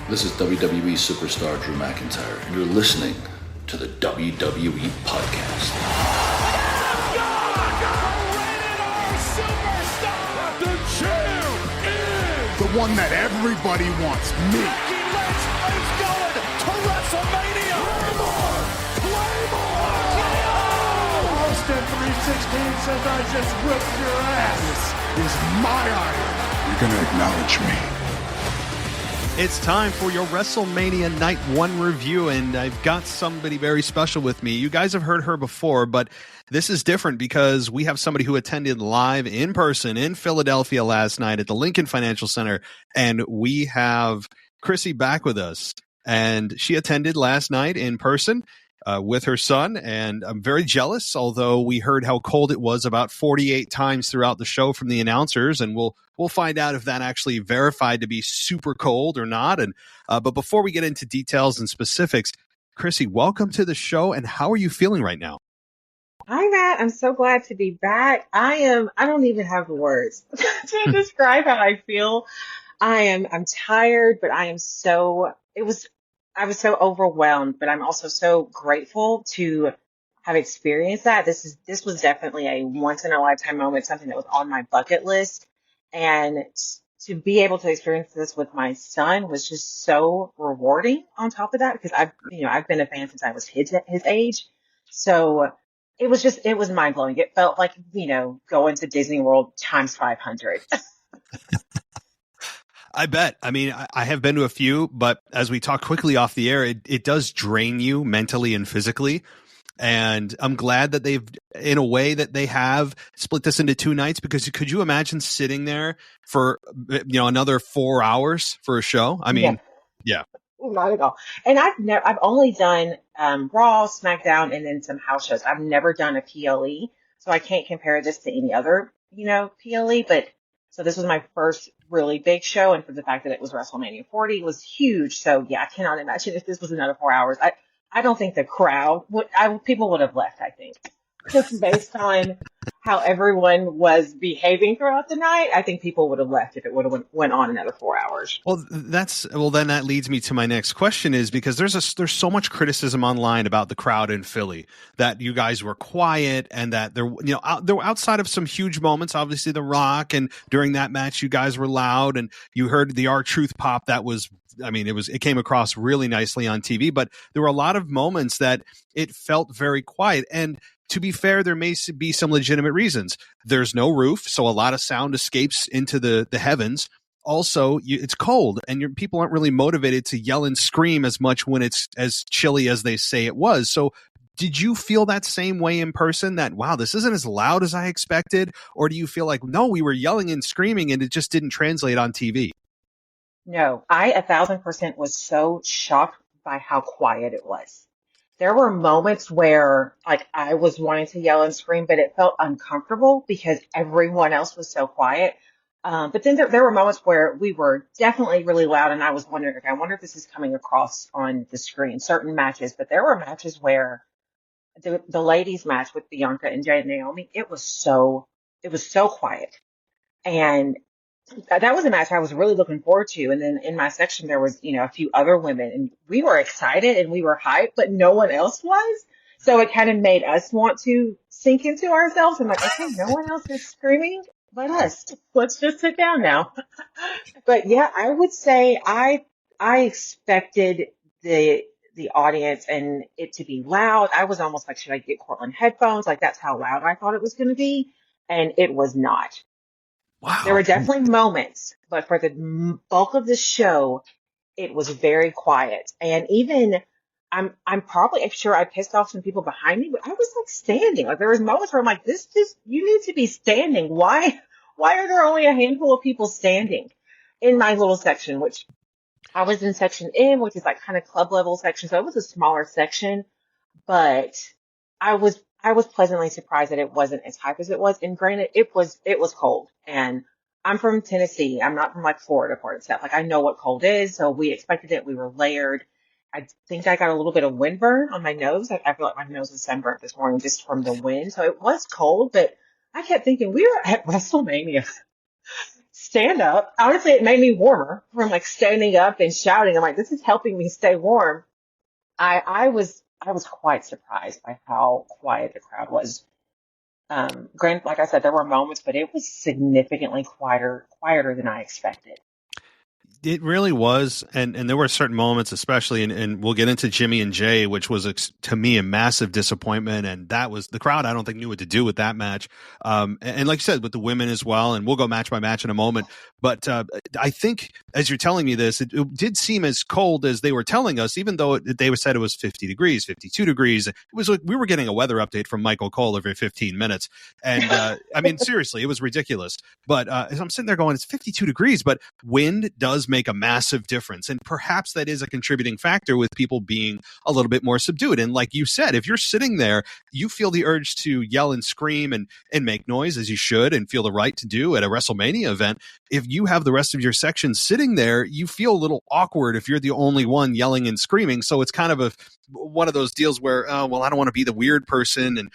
This is WWE superstar Drew McIntyre, and you're listening to the WWE Podcast. The champ is the one that everybody wants, me. It's going to WrestleMania. Claymore! Austin 316 says I just whipped your ass. This is my iron. You're going to acknowledge me. It's time for your WrestleMania Night 1 review, and I've got somebody very special with me. You guys have heard her before, but this is different because we have somebody who attended live in person in Philadelphia last night at the Lincoln Financial Center, and we have Krisy back with us. And she attended last night in person with her son, and I'm very jealous, although we heard how cold it was about 48 times throughout the show from the announcers, and we'll find out if that actually verified to be super cold or not. And but before we get into details and specifics, Krisy, welcome to the show, and how are you feeling right now? Hi, Matt. I'm so glad to be back. I don't even have the words to describe how I feel. I'm tired, but I was so overwhelmed, but I'm also so grateful to have experienced that. This was definitely a once in a lifetime moment, something that was on my bucket list. And to be able to experience this with my son was just so rewarding on top of that, because I've been a fan since I was his age. So it was mind blowing. It felt like, going to Disney World times 500. I bet. I mean, I have been to a few, but as we talk quickly off the air, it does drain you mentally and physically. And I'm glad that they've, in a way that they have split this into 2 nights, because could you imagine sitting there for, another 4 hours for a show? I mean, yeah. Not at all. And I've only done Raw, SmackDown, and then some house shows. I've never done a PLE, so I can't compare this to any other, PLE, but so this was my first really big show, and for the fact that it was WrestleMania 40 was huge. So yeah, I cannot imagine if this was another 4 hours. I don't think the crowd people would have left, I think. Just based on how everyone was behaving throughout the night, I think people would have left if it would have went on another 4 hours. Well, then that leads me to my next question, is because there's so much criticism online about the crowd in Philly, that you guys were quiet, and that they're outside of some huge moments, obviously The Rock, and during that match you guys were loud, and you heard the R-Truth pop. That was, it came across really nicely on TV, but there were a lot of moments that it felt very quiet. And to be fair, there may be some legitimate reasons. There's no roof, so a lot of sound escapes into the heavens. Also, it's cold, and people aren't really motivated to yell and scream as much when it's as chilly as they say it was. So did you feel that same way in person, that, wow, this isn't as loud as I expected? Or do you feel like, no, we were yelling and screaming and it just didn't translate on TV? No, I 1,000% was so shocked by how quiet it was. There were moments where, I was wanting to yell and scream, but it felt uncomfortable because everyone else was so quiet. But then there were moments where we were definitely really loud, and I was wondering, I wonder if this is coming across on the screen, certain matches. But there were matches where the ladies' match with Bianca and Jay and Naomi, it was so quiet. And that was a match I was really looking forward to. And then in my section, there was, a few other women, and we were excited and we were hyped, but no one else was. So it kind of made us want to sink into ourselves. I'm like, okay, no one else is screaming but us. Let's just sit down now. But yeah, I would say I expected the audience and it to be loud. I was almost like, should I get Cortland headphones? Like, that's how loud I thought it was going to be. And it was not. Wow. There were definitely moments, but for the bulk of the show, it was very quiet. And even I'm sure I pissed off some people behind me, but I was standing. There was moments where I'm like, you need to be standing. Why are there only a handful of people standing in my little section, which I was in section M, which is kind of club level section. So it was a smaller section, but I was pleasantly surprised that it wasn't as hype as it was. And granted, it was cold, and I'm from Tennessee. I'm not from Florida part of stuff. I know what cold is. So we expected it. We were layered. I think I got a little bit of windburn on my nose. I feel like my nose was sunburnt this morning just from the wind. So it was cold, but I kept thinking we were at WrestleMania. stand up. Honestly, it made me warmer from like standing up and shouting. I'm like, this is helping me stay warm. I was quite surprised by how quiet the crowd was. Granted, like I said, there were moments, but it was significantly quieter than I expected. It really was, and there were certain moments, especially, and we'll get into Jimmy and Jay, which was to me a massive disappointment, and that was the crowd. I don't think knew what to do with that match, and like you said, with the women as well, and we'll go match by match in a moment. But I think as you're telling me this, it did seem as cold as they were telling us, even though they said it was 50 degrees, 52 degrees. It was like we were getting a weather update from Michael Cole every 15 minutes, and I mean seriously, it was ridiculous. But as I'm sitting there going, it's 52 degrees, but wind does make a massive difference. And perhaps that is a contributing factor with people being a little bit more subdued. And like you said, if you're sitting there, you feel the urge to yell and scream and make noise as you should and feel the right to do at a WrestleMania event. If you have the rest of your section sitting there, you feel a little awkward if you're the only one yelling and screaming. So it's kind of one of those deals where, well, I don't want to be the weird person. And,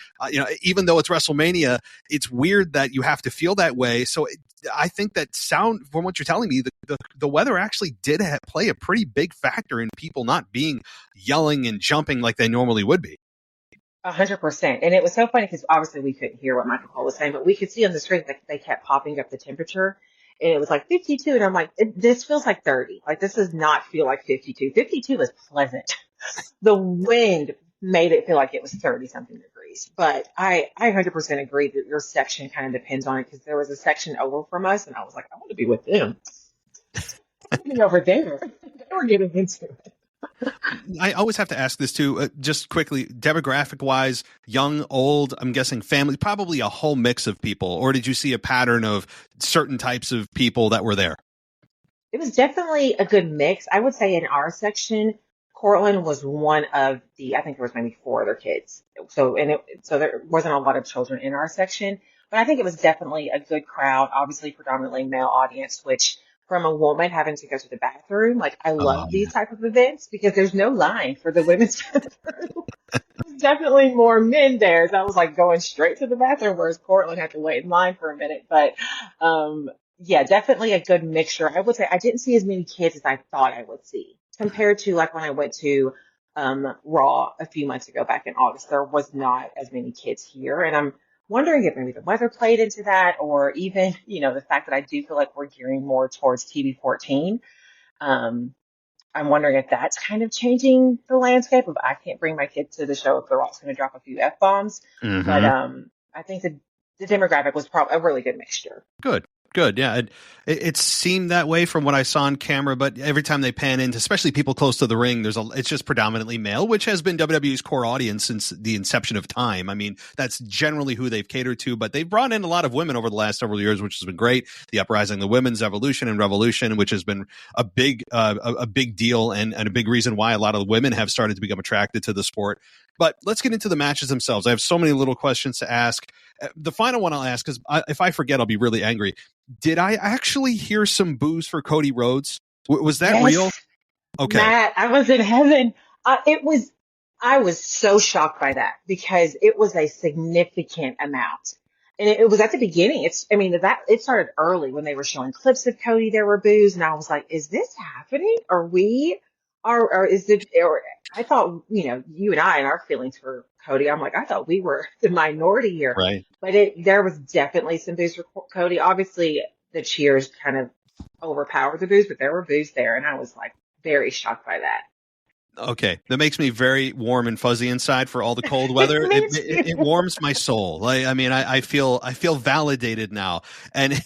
even though it's WrestleMania, it's weird that you have to feel that way. So I think that sound, from what you're telling me, the weather actually did play a pretty big factor in people not being yelling and jumping like they normally would be. 100%. And it was so funny because obviously we couldn't hear what Michael Cole was saying, but we could see on the screen that they kept popping up the temperature. And it was like 52. And I'm like, this feels like 30. Like, this does not feel like 52. 52 is pleasant. The wind made it feel like it was 30 something degrees. But I 100% agree that your section kind of depends on it, because there was a section over from us and I was like, I want to be with them. I want to be over there. They were getting into it. I always have to ask this too, just quickly, demographic wise, young, old, I'm guessing family, probably a whole mix of people, or did you see a pattern of certain types of people that were there? It was definitely a good mix. I would say in our section, Cortland was one of I think there was maybe four other kids. So there wasn't a lot of children in our section, but I think it was definitely a good crowd, obviously predominantly male audience, which from a woman having to go to the bathroom, like I love these type of events because there's no line for the women's bathroom. There's definitely more men there. So I was like going straight to the bathroom, whereas Cortland had to wait in line for a minute. But, yeah, definitely a good mixture. I would say I didn't see as many kids as I thought I would see compared to like when I went to Raw a few months ago back in August. There was not as many kids here, and I'm wondering if maybe the weather played into that, or even the fact that I do feel like we're gearing more towards TV 14. I'm wondering if that's kind of changing the landscape of I can't bring my kids to the show if The Rock's going to drop a few F-bombs. Mm-hmm. But I think the demographic was probably a really good mixture. Good. Yeah. It seemed that way from what I saw on camera, but every time they pan into, especially people close to the ring, it's just predominantly male, which has been WWE's core audience since the inception of time. I mean, that's generally who they've catered to, but they've brought in a lot of women over the last several years, which has been great. The Uprising, the Women's Evolution and Revolution, which has been a big deal and a big reason why a lot of the women have started to become attracted to the sport. But let's get into the matches themselves. I have so many little questions to ask. The final one I'll ask, because if I forget, I'll be really angry. Did I actually hear some boos for Cody Rhodes? Was that real? Okay. Matt, I was in heaven. I was so shocked by that because it was a significant amount. And it was at the beginning. It started early when they were showing clips of Cody. There were boos, and I was like, "Is this happening? I thought, you and I and our feelings for Cody. I'm like, I thought we were the minority here, right? But there was definitely some boos for Cody. Obviously, the cheers kind of overpowered the boos, but there were boos there, and I was like very shocked by that. Okay, that makes me very warm and fuzzy inside for all the cold weather. It warms my soul. Like, I mean, I feel validated now. And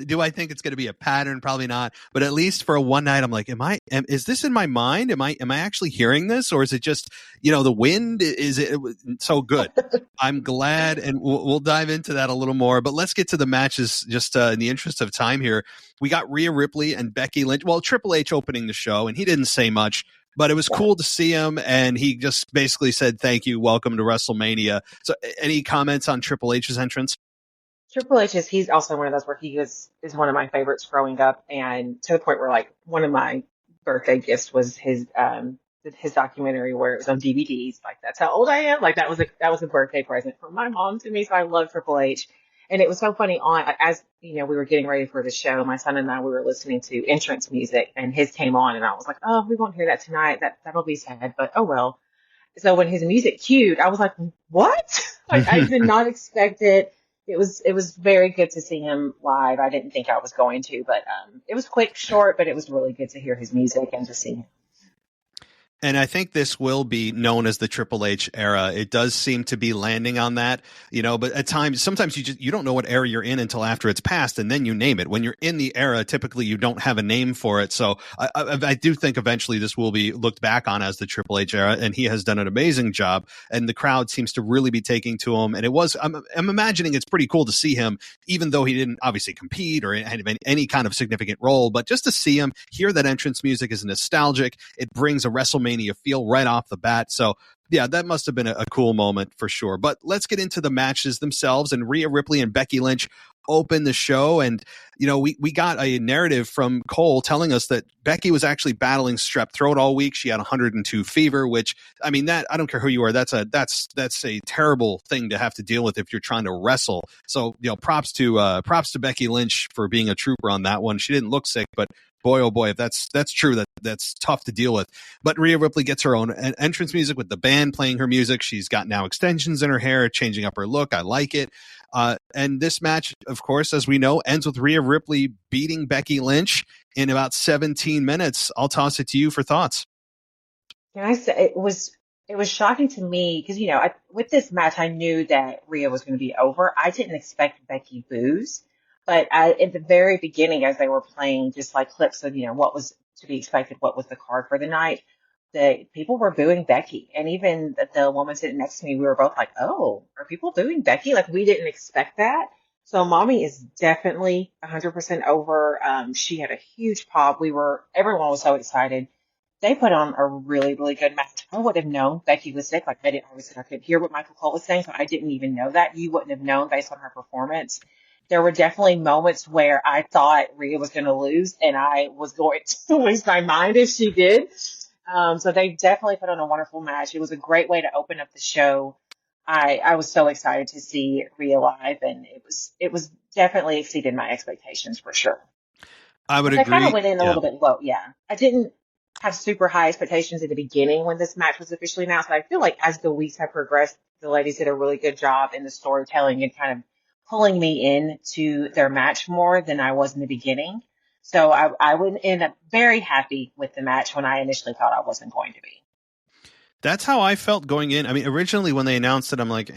do I think it's going to be a pattern? Probably not. But at least for a one night, I'm like, is this in my mind? Am I actually hearing this, or is it just the wind? Is it so good? I'm glad, and we'll dive into that a little more. But let's get to the matches, just in the interest of time here. We got Rhea Ripley and Becky Lynch. Well, Triple H opening the show, and he didn't say much. But it was cool to see him, and he just basically said, "Thank you, welcome to WrestleMania." So, any comments on Triple H's entrance? Triple H he's also one of those where he is one of my favorites growing up, and to the point where like one of my birthday gifts was his documentary where it was on DVDs. Like, that's how old I am. Like, that was a birthday present from my mom to me. So I love Triple H. And it was so funny as we were getting ready for the show, my son and I, we were listening to entrance music and his came on and I was like, oh, we won't hear that tonight. That'll be sad, but oh well. So when his music cued, I was like, what? Like I did not expect it. It was very good to see him live. I didn't think I was going to, but it was quick, short, but it was really good to hear his music and to see him. And I think this will be known as the Triple H era. It does seem to be landing on that, but at times, sometimes you don't know what era you're in until after it's passed, and then you name it. When you're in the era, typically you don't have a name for it. So I do think eventually this will be looked back on as the Triple H era, and he has done an amazing job. And the crowd seems to really be taking to him. And I'm imagining it's pretty cool to see him, even though he didn't obviously compete or have any kind of significant role, but just to see him, hear that entrance music is nostalgic. It brings a WrestleMania feel right off the bat. So yeah, that must have been a cool moment for sure. But let's get into the matches themselves. And Rhea Ripley and Becky Lynch open the show. And, we got a narrative from Cole telling us that Becky was actually battling strep throat all week. She had 102 fever, which, I mean, that I don't care who you are. That's a terrible thing to have to deal with if you're trying to wrestle. So, props to Becky Lynch for being a trooper on that one. She didn't look sick, but boy, oh boy, if that's true, that's tough to deal with. But Rhea Ripley gets her own entrance music with the band playing her music. She's got now extensions in her hair, changing up her look. I like it. And this match, of course, as we know, ends with Rhea Ripley beating Becky Lynch in about 17 minutes. I'll toss it to you for thoughts. Can I say it was shocking to me because with this match I knew that Rhea was going to be over. I didn't expect Becky boos, but at the very beginning, as they were playing just like clips of what was to be expected, what was the card for the night, the people were booing Becky, and even the woman sitting next to me, we were both like, "Oh, are people booing Becky?" Like we didn't expect that. So Mommy is definitely 100% over. She had a huge pop. Everyone was so excited. They put on a really, really good match. I would have known Becky was sick. Like I couldn't hear what Michael Cole was saying, so I didn't even know that. You wouldn't have known based on her performance. There were definitely moments where I thought Rhea was going to lose, and I was going to lose my mind if she did. So they definitely put on a wonderful match. It was a great way to open up the show. I was so excited to see Rhea live, and it was definitely exceeded my expectations for sure. I would But agree. I kind of went in a little bit low. Yeah, I didn't have super high expectations at the beginning when this match was officially announced. But I feel like as the weeks have progressed, the ladies did a really good job in the storytelling and kind of pulling me in to their match more than I was in the beginning. So I would end up very happy with the match when I initially thought I wasn't going to be. That's how I felt going in. I mean, originally when they announced it, I'm like,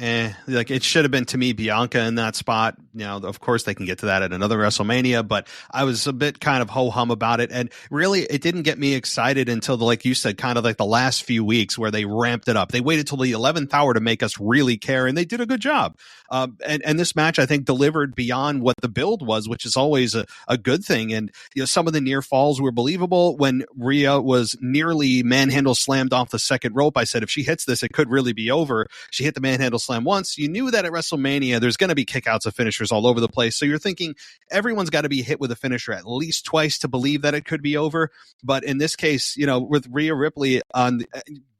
like it should have been to me Bianca in that spot. Now, of course, they can get to that at another WrestleMania, but I was a bit kind of ho-hum about it. And really, it didn't get me excited until, like you said, kind of like the last few weeks where they ramped it up. They waited till the 11th hour to make us really care, and they did a good job. And this match, I think, delivered beyond what the build was, which is always a good thing. And some of the near falls were believable. When Rhea was nearly manhandle slammed off the second rope, I said, if she hits this, it could really be over. She hit the manhandle slam once. You knew that at WrestleMania, there's going to be kickouts of finishers all over the place. So you're thinking everyone's got to be hit with a finisher at least twice to believe that it could be over. But in this case, with Rhea Ripley on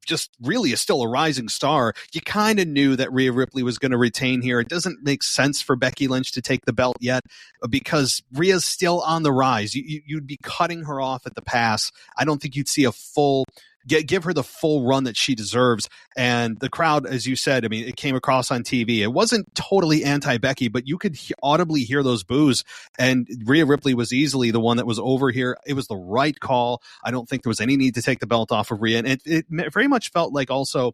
just really is still a rising star, you kind of knew that Rhea Ripley was going to retain here. It doesn't make sense for Becky Lynch to take the belt yet because Rhea's still on the rise. You'd be cutting her off at the pass. I don't think you'd see a full give her the full run that she deserves. And the crowd, as you said, I mean, it came across on TV. It wasn't totally anti-Becky, but you could audibly hear those boos. And Rhea Ripley was easily the one that was over here. It was the right call. I don't think there was any need to take the belt off of Rhea. And it very much felt like also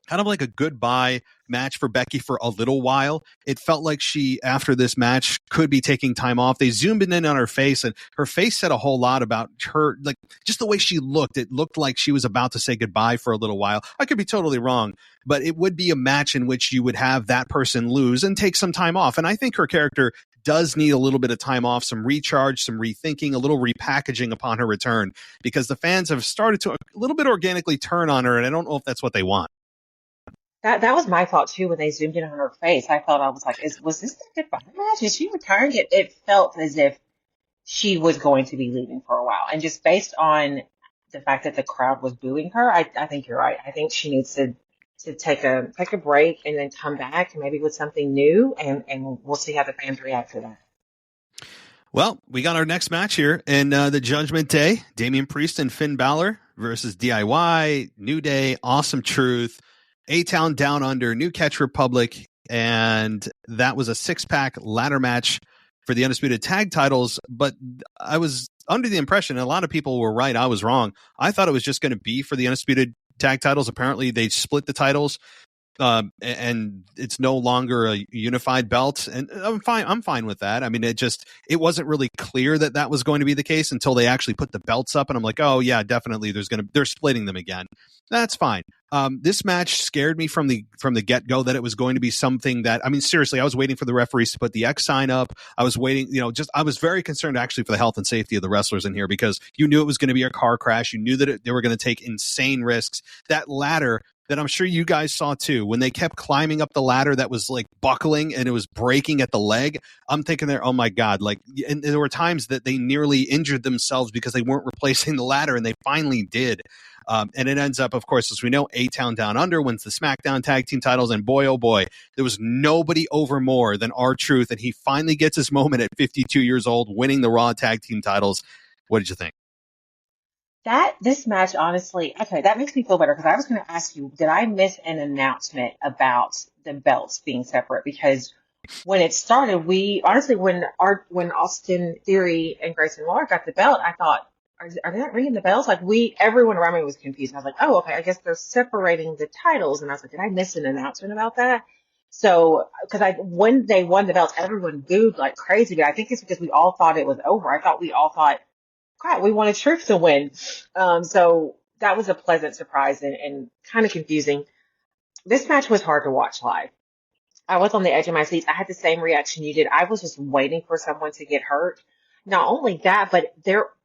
kind of like a goodbye match for Becky for a little while. It felt like she, after this match, could be taking time off. They zoomed in on her face, and her face said a whole lot about her, like just the way she looked. It looked like she was about to say goodbye for a little while. I could be totally wrong, but it would be a match in which you would have that person lose and take some time off. And I think her character does need a little bit of time off, some recharge, some rethinking, a little repackaging upon her return, because the fans have started to a little bit organically turn on her, and I don't know if that's what they want. That was my thought too when they zoomed in on her face. I thought, I was like, was this the goodbye match? Is she retiring? It felt as if she was going to be leaving for a while. And just based on the fact that the crowd was booing her, I think you're right. I think she needs to to take a break and then come back maybe with something new, and we'll see how the fans react to that. Well, we got our next match here in the Judgment Day. Damian Priest and Finn Balor versus DIY, New Day, Awesome Truth, A-Town Down Under, New Catch Republic, and that was a 6-pack ladder match for the Undisputed Tag titles. But I was under the impression, and a lot of people were right, I was wrong. I thought it was just going to be for the Undisputed Tag titles. Apparently, they split the titles. And it's no longer a unified belt, and I'm fine with that. I mean, it wasn't really clear that was going to be the case until they actually put the belts up, and I'm like, oh yeah, definitely they're splitting them again. That's fine. This match scared me from the get-go that it was going to be something that, I mean, seriously, I was waiting for the referees to put the X sign up. I was waiting, I was very concerned actually for the health and safety of the wrestlers in here, because you knew it was going to be a car crash. You knew that they were going to take insane risks. That ladder that I'm sure you guys saw too, when they kept climbing up the ladder that was like buckling and it was breaking at the leg, I'm thinking there, oh my God, and there were times that they nearly injured themselves because they weren't replacing the ladder, and they finally did. And it ends up, of course, as we know, A-Town Down Under wins the SmackDown Tag Team titles, and boy, oh boy, there was nobody over more than R-Truth, and he finally gets his moment at 52 years old, winning the Raw Tag Team titles. What did you think? This match, honestly, okay, that makes me feel better, because I was going to ask you, did I miss an announcement about the belts being separate? Because when it started, when Austin Theory and Grayson Waller got the belt, I thought, are they not ringing the bells? Everyone around me was confused. I was like, oh, okay, I guess they're separating the titles. And I was like, did I miss an announcement about that? So, when they won the belts, everyone booed like crazy, but I think it's because we all thought it was over. We all thought, crap, we wanted Truth to win. So that was a pleasant surprise and kind of confusing. This match was hard to watch live. I was on the edge of my seats. I had the same reaction you did. I was just waiting for someone to get hurt. Not only that, but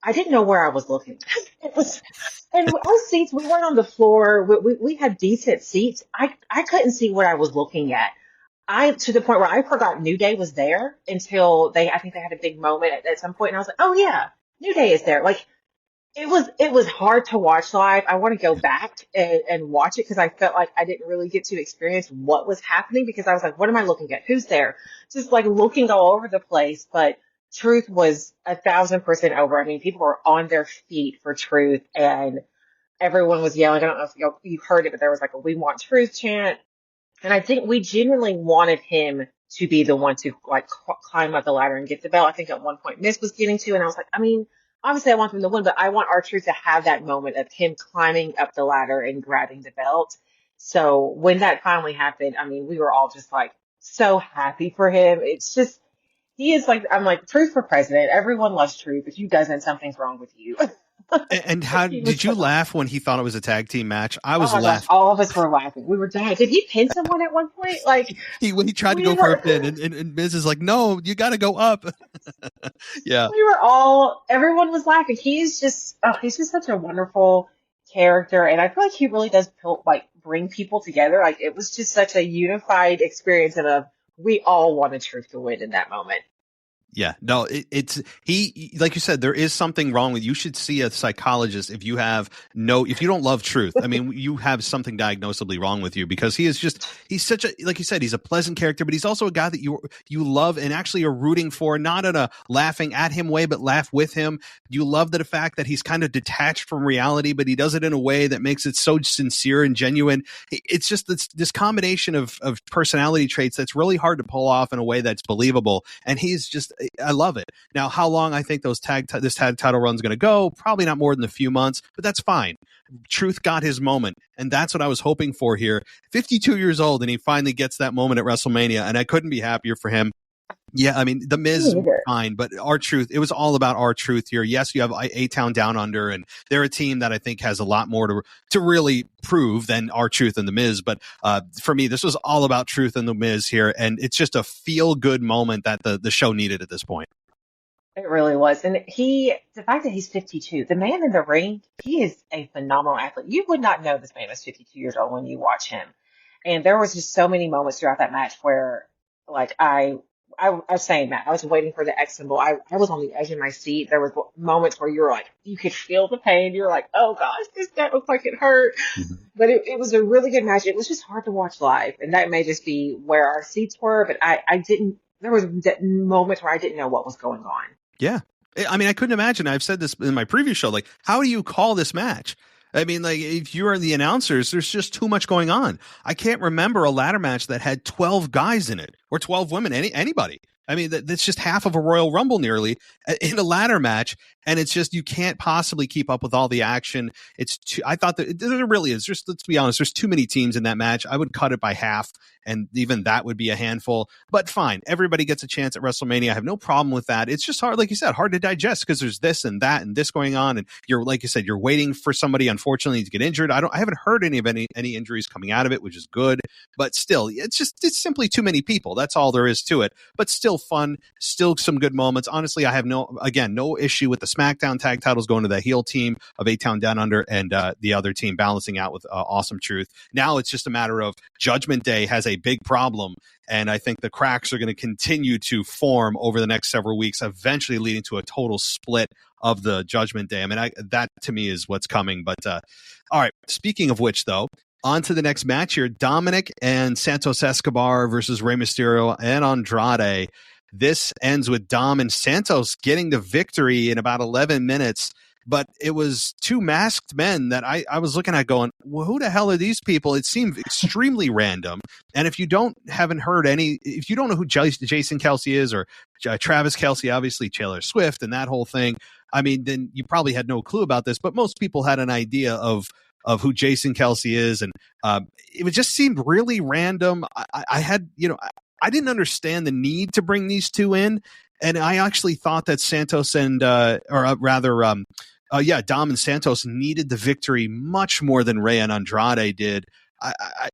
I didn't know where I was looking. And our seats, we weren't on the floor. We had decent seats. I couldn't see what I was looking at. To the point where I forgot New Day was there until I think they had a big moment at some point, and I was like, oh yeah, New Day is there. It was hard to watch live. I want to go back and watch it, because I felt like I didn't really get to experience what was happening, because I was like, what am I looking at? Who's there? Just looking all over the place. But Truth was 1,000% over. I mean, people were on their feet for Truth, and everyone was yelling. I don't know if you heard it, but there was a "We want Truth" chant. And I think we genuinely wanted him to be the one to climb up the ladder and get the belt. I think at one point Miz was getting to, and I was like, I mean, obviously I want him to win, but I want R-Truth to have that moment of him climbing up the ladder and grabbing the belt. So when that finally happened, I mean, we were all just so happy for him. It's just, he is I'm like, Truth for president. Everyone loves Truth. If you doesn't, something's wrong with you. And how did you laugh when he thought it was a tag team match? I was laughing. Gosh, all of us were laughing. We were dying. Did he pin someone at one point? When he tried to go for a pin, and Miz is like, "No, you got to go up." Yeah, everyone was laughing. He's just such a wonderful character, and I feel like he really does bring people together. It was just such a unified experience, and we all wanted Truth to win in that moment. Yeah, no, it's like you said, there is something wrong with you. Should see a psychologist if you don't love Truth. I mean, you have something diagnosably wrong with you, because he's such a, like you said, he's a pleasant character, but he's also a guy that you love and actually are rooting for, not in a laughing at him way, but laugh with him. You love the fact that he's kind of detached from reality, but he does it in a way that makes it so sincere and genuine. It's just this combination of personality traits that's really hard to pull off in a way that's believable. And he's just, I love it. Now, how long I think this tag title run is going to go? Probably not more than a few months, but that's fine. Truth got his moment, and that's what I was hoping for here. 52 years old, and he finally gets that moment at WrestleMania, and I couldn't be happier for him. Yeah, I mean, the Miz, fine, but R-Truth, it was all about R-Truth here. Yes, you have A-Town Down Under, and they're a team that I think has a lot more to really prove than R-Truth and the Miz. But for me, this was all about Truth and the Miz here, and it's just a feel-good moment that the show needed at this point. It really was. And the fact that he's 52, the man in the ring, he is a phenomenal athlete. You would not know this man was 52 years old when you watch him. And there was just so many moments throughout that match where, I was saying that. I was waiting for the X symbol. I was on the edge of my seat. There was moments where you were like, you could feel the pain. You're like, oh gosh, that looks like it hurt. But it was a really good match. It was just hard to watch live. And that may just be where our seats were, but I didn't, there was moments where I didn't know what was going on. Yeah. I mean, I couldn't imagine. I've said this in my previous show. Like, how do you call this match? I mean, like, if you are the announcers, there's just too much going on. I can't remember a ladder match that had 12 guys in it or 12 women, anybody. I mean, that's just half of a Royal Rumble nearly in a ladder match. And it's just, you can't possibly keep up with all the action. I thought that there really is. Just, let's be honest, there's too many teams in that match. I would cut it by half, and even that would be a handful. But fine, everybody gets a chance at WrestleMania. I have no problem with that. It's just hard, like you said, hard to digest because there's this and that and this going on. And you're, like you said, you're waiting for somebody, unfortunately, to get injured. I haven't heard any injuries coming out of it, which is good. But still, it's simply too many people. That's all there is to it. But still fun, still some good moments. Honestly, I have no issue with the SmackDown tag titles going to the heel team of A-Town Down Under and the other team balancing out with Awesome Truth. Now it's just a matter of Judgment Day has a big problem, and I think the cracks are going to continue to form over the next several weeks, eventually leading to a total split of the Judgment Day. I mean, that to me is what's coming. But all right, speaking of which, though, on to the next match here. Dominic and Santos Escobar versus Rey Mysterio and Andrade. This ends with Dom and Santos getting the victory in about 11 minutes. But it was two masked men that I was looking at going, well, who the hell are these people? It seemed extremely random. And if you don't know who Jason Kelsey is, or Travis Kelsey, obviously Taylor Swift and that whole thing, I mean, then you probably had no clue about this. But most people had an idea of who Jason Kelsey is. And it just seemed really random. I didn't understand the need to bring these two in. And I actually thought that Santos and, Dom and Santos needed the victory much more than Rey and Andrade did.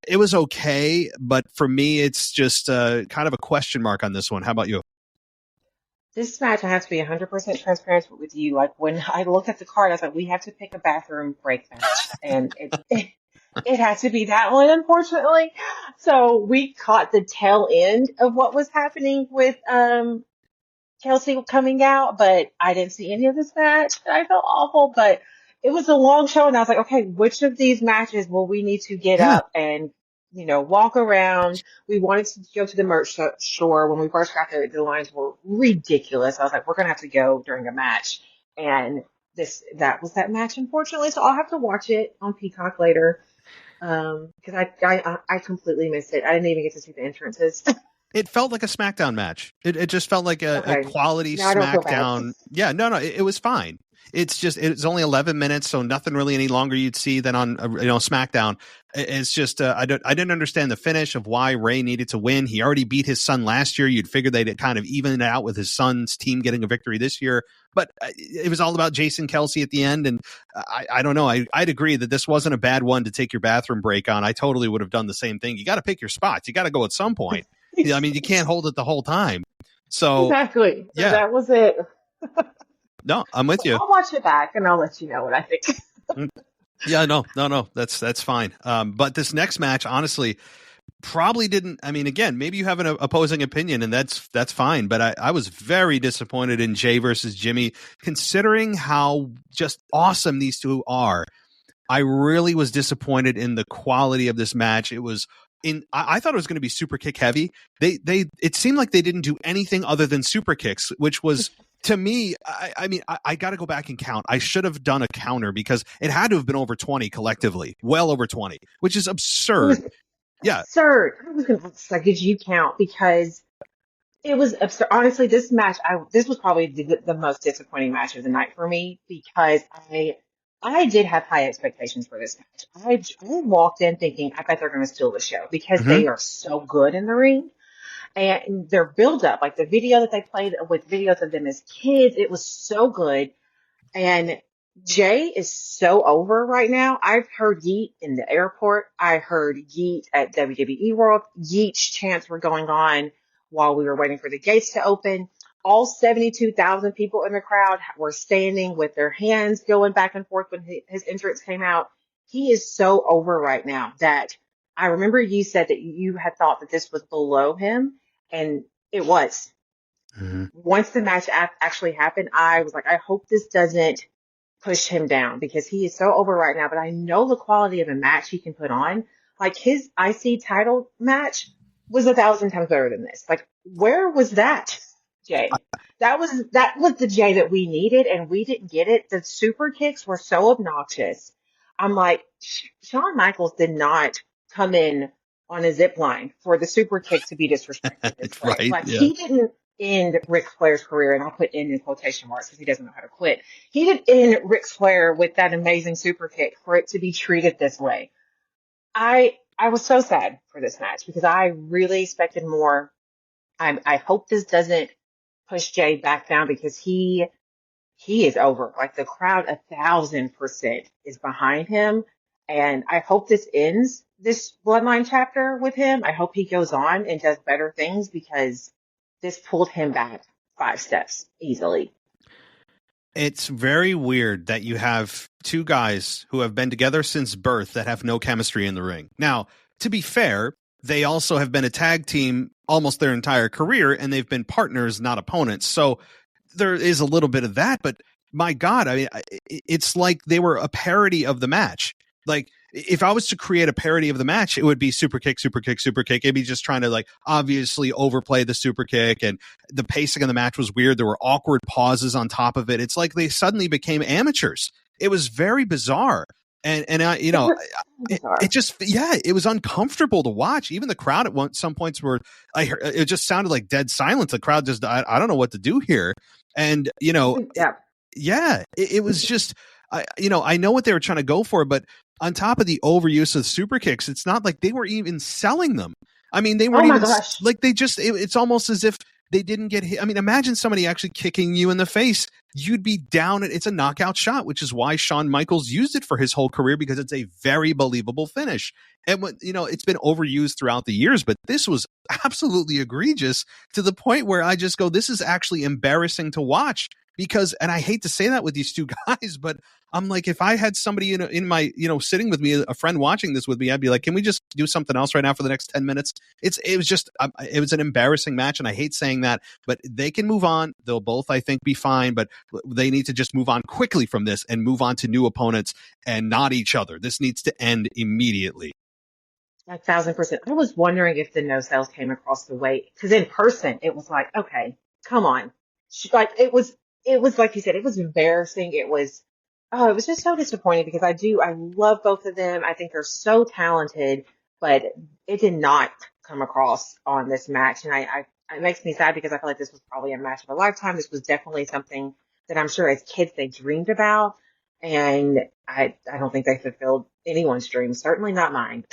It was okay, but for me, it's just kind of a question mark on this one. How about you? This match, I have to be 100% transparent with you. Like, when I looked at the card, I was like, we have to pick a bathroom break match. And it had to be that one, unfortunately. So we caught the tail end of what was happening with Kelsey coming out, but I didn't see any of this match. I felt awful, but it was a long show, and I was like, okay, which of these matches will we need to get up and, walk around? We wanted to go to the merch store. When we first got there, the lines were ridiculous. I was like, we're going to have to go during a match. And that was that match, unfortunately. So I'll have to watch it on Peacock later. Because I completely missed it. I didn't even get to see the entrances. It felt like a SmackDown match. It just felt like a quality SmackDown. Yeah, no, it was fine. It's only 11 minutes, so nothing really any longer you'd see than on SmackDown. It's just I didn't understand the finish of why Rey needed to win. He already beat his son last year. You'd figure they'd kind of even it out with his son's team getting a victory this year. But it was all about Jason Kelsey at the end, and I don't know. I'd agree that this wasn't a bad one to take your bathroom break on. I totally would have done the same thing. You got to pick your spots. You got to go at some point. I mean, you can't hold it the whole time. So exactly. Yeah, that was it. No, I'm with you. I'll watch it back and I'll let you know what I think. Yeah, no, that's fine. But this next match, honestly, probably didn't. I mean, again, maybe you have an opposing opinion, and that's fine. But I was very disappointed in Jay versus Jimmy, considering how just awesome these two are. I really was disappointed in the quality of this match. It was. I thought it was going to be super kick heavy. It seemed like they didn't do anything other than super kicks, which was, to me, I got to go back and count. I should have done a counter because it had to have been over 20 collectively, well over 20, which is absurd. Absurd. I was going to like, did you count? Because it was absurd. Honestly, this match, this was probably the most disappointing match of the night for me because I did have high expectations for this match. I walked in thinking, I bet they're going to steal the show because they are so good in the ring. And their build up, like the video that they played with videos of them as kids, it was so good. And Jay is so over right now. I've heard Yeet in the airport. I heard Yeet at WWE World. Yeet chants were going on while we were waiting for the gates to open. All 72,000 people in the crowd were standing with their hands going back and forth when his entrance came out. He is so over right now that I remember you said that you had thought that this was below him. And It was. Mhm. Once the match actually happened, I was like, I hope this doesn't push him down because he is so over right now. But I know the quality of a match he can put on. Like his IC title match was 1,000 times better than this. Like, where was that, Jay? That was the Jay that we needed, and we didn't get it. The super kicks were so obnoxious. I'm like, Shawn Michaels did not come in on a zip line for the super kick to be disrespected this way. Right? Like Yeah. he didn't end Ric Flair's career, and I'll put "end" in quotation marks because he doesn't know how to quit. He didn't end Ric Flair with that amazing super kick for it to be treated this way. I was so sad for this match because I really expected more. I hope this doesn't push Jay back down because he is over. Like the crowd 1,000% is behind him. And I hope this ends this bloodline chapter with him. I hope he goes on and does better things because this pulled him back 5 steps easily. It's very weird that you have two guys who have been together since birth that have no chemistry in the ring. Now, to be fair, they also have been a tag team almost their entire career, and they've been partners, not opponents. So there is a little bit of that, but my God, I mean, it's like they were a parody of the match. Like, if I was to create a parody of the match, it would be super kick, super kick, super kick. It'd be just trying to like obviously overplay the super kick, and the pacing of the match was weird. There were awkward pauses on top of it. It's like they suddenly became amateurs. It was very bizarre. And I, you know, it just, yeah, it was uncomfortable to watch. Even the crowd at some points were, I heard, it just sounded like dead silence. The crowd just, I don't know what to do here. And, you know, it was just, I know what they were trying to go for, but on top of the overuse of super kicks, it's not like they were even selling them. I mean, they weren't even like they just, it's almost as if they didn't get hit. I mean, imagine somebody actually kicking you in the face. You'd be down. It's a knockout shot, which is why Shawn Michaels used it for his whole career, because it's a very believable finish. And when, it's been overused throughout the years, but this was absolutely egregious to the point where I just go, this is actually embarrassing to watch. Because, and I hate to say that with these two guys, but I'm like, if I had somebody in my, sitting with me, a friend watching this with me, I'd be like, can we just do something else right now for the next 10 minutes? It was an embarrassing match. And I hate saying that, but they can move on. They'll both, I think, be fine, but they need to just move on quickly from this and move on to new opponents and not each other. This needs to end immediately. 1,000%. I was wondering if the no sales came across the way, because in person, it was like, okay, come on. Like, it was like you said, it was embarrassing. It was just so disappointing because I love both of them. I think they're so talented, but it did not come across on this match. And it makes me sad because I feel like this was probably a match of a lifetime. This was definitely something that I'm sure as kids they dreamed about. And I don't think they fulfilled anyone's dreams, certainly not mine.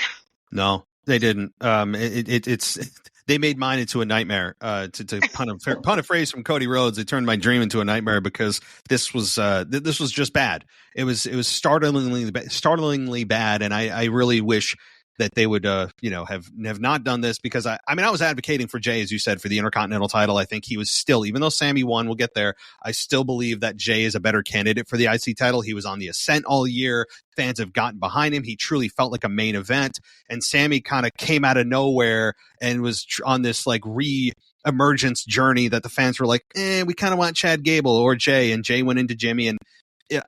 No, they didn't. It's they made mine into a nightmare. To pun a phrase from Cody Rhodes, they turned my dream into a nightmare because this was just bad. It was startlingly bad, and I really wish that they would have not done this, because I was advocating for Jay, as you said, for the Intercontinental title. I think he was still, even though Sammy won, we'll get there, I still believe that Jay is a better candidate for the IC title. He was on the ascent all year. Fans have gotten behind him. He truly felt like a main event, and Sammy kind of came out of nowhere and was on this like re-emergence journey that the fans were like, we kind of want Chad Gable or Jay, and Jay went into Jimmy, and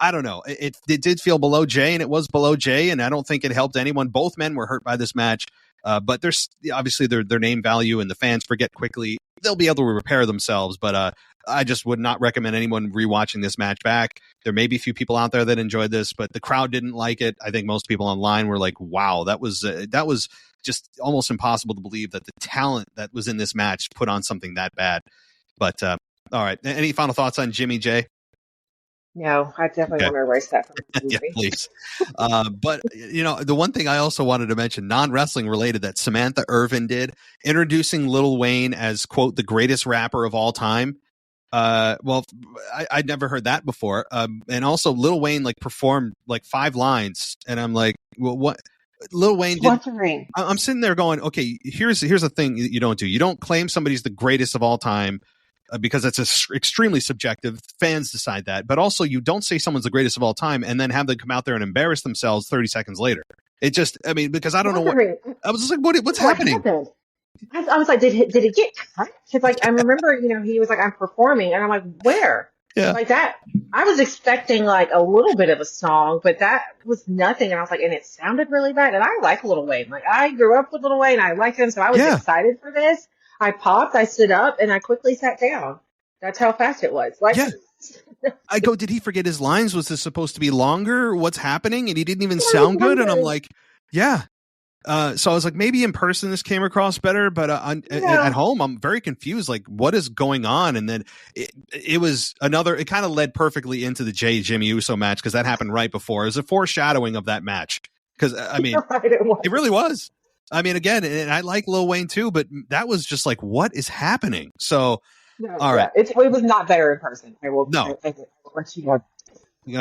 I don't know. It did feel below Jay, and it was below Jay, and I don't think it helped anyone. Both men were hurt by this match, but there's obviously their name value, and the fans forget quickly. They'll be able to repair themselves, but I just would not recommend anyone rewatching this match back. There may be a few people out there that enjoyed this, but the crowd didn't like it. I think most people online were like, "Wow, that was just almost impossible to believe that the talent that was in this match put on something that bad." But all right, any final thoughts on Jimmy Jay? No, I definitely want to erase that from the movie. Yeah, please. But, the one thing I also wanted to mention, non-wrestling related, that Samantha Irvin did, introducing Lil Wayne as, quote, the greatest rapper of all time. Well, I'd never heard that before. And also Lil Wayne performed 5 lines, and I'm like, well, what? Lil Wayne did. I'm sitting there going, okay, here's the thing that you don't do. You don't claim somebody's the greatest of all time, because that's extremely subjective. Fans decide that. But also, you don't say someone's the greatest of all time and then have them come out there and embarrass themselves 30 seconds later. It just, because I don't know what, I was just like, what's happening? I was like, did it get cut? Because like I remember, he was like, I'm performing, and I'm like, where? Yeah. Like that. I was expecting like a little bit of a song, but that was nothing. And I was like, and it sounded really bad. And I like Lil Wayne. Like I grew up with Lil Wayne. I like him, so I was Yeah. excited for this. I popped, I stood up, and I quickly sat down. That's how fast it was. Like, Yeah. I go, did he forget his lines? Was this supposed to be longer? What's happening? And he didn't even sound good. And I'm like, yeah. So I was like, maybe in person this came across better, but at home, I'm very confused. Like, what is going on? And then it was another. It kind of led perfectly into the Jimmy Uso match because that happened right before. It was a foreshadowing of that match because I mean, right, it really was. I mean, again, and I like Lil Wayne too, but that was just like, what is happening? So, all right, it was not better in person. I will. No. I will let you know.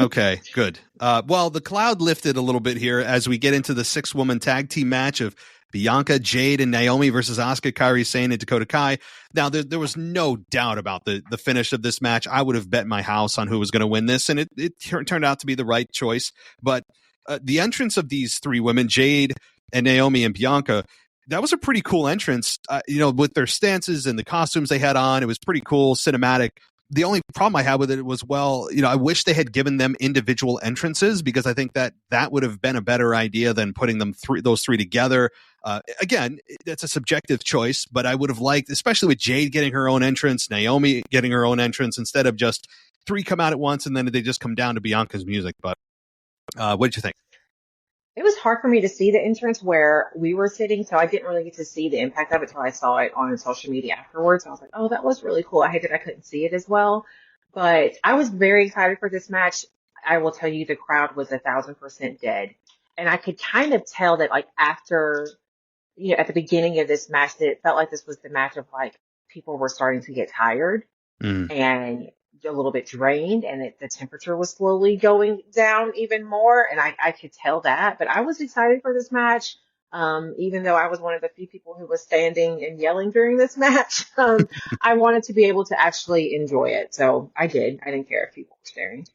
Okay, good. Well, the cloud lifted a little bit here as we get into the 6-woman tag team match of Bianca, Jade, and Naomi versus Asuka, Kairi Sane, and Dakota Kai. Now, there was no doubt about the finish of this match. I would have bet my house on who was going to win this, and it turned out to be the right choice. But the entrance of these 3 women, Jade and Naomi and Bianca, that was a pretty cool entrance, with their stances and the costumes they had on. It was pretty cool, cinematic. The only problem I had with it was, I wish they had given them individual entrances because I think that would have been a better idea than putting them those three together. Again, that's a subjective choice, but I would have liked, especially with Jade getting her own entrance, Naomi getting her own entrance, instead of just 3 come out at once and then they just come down to Bianca's music. But what did you think? It was hard for me to see the entrance where we were sitting, so I didn't really get to see the impact of it until I saw it on social media afterwards. I was like, oh, that was really cool. I hate that I couldn't see it as well, but I was very excited for this match. I will tell you, the crowd was 1,000% dead, and I could kind of tell that, like after, at the beginning of this match, that it felt like this was the match of like people were starting to get tired and a little bit drained, and the temperature was slowly going down even more. And I could tell that, but I was excited for this match. Even though I was one of the few people who was standing and yelling during this match, I wanted to be able to actually enjoy it. So I did. I didn't care if people were staring.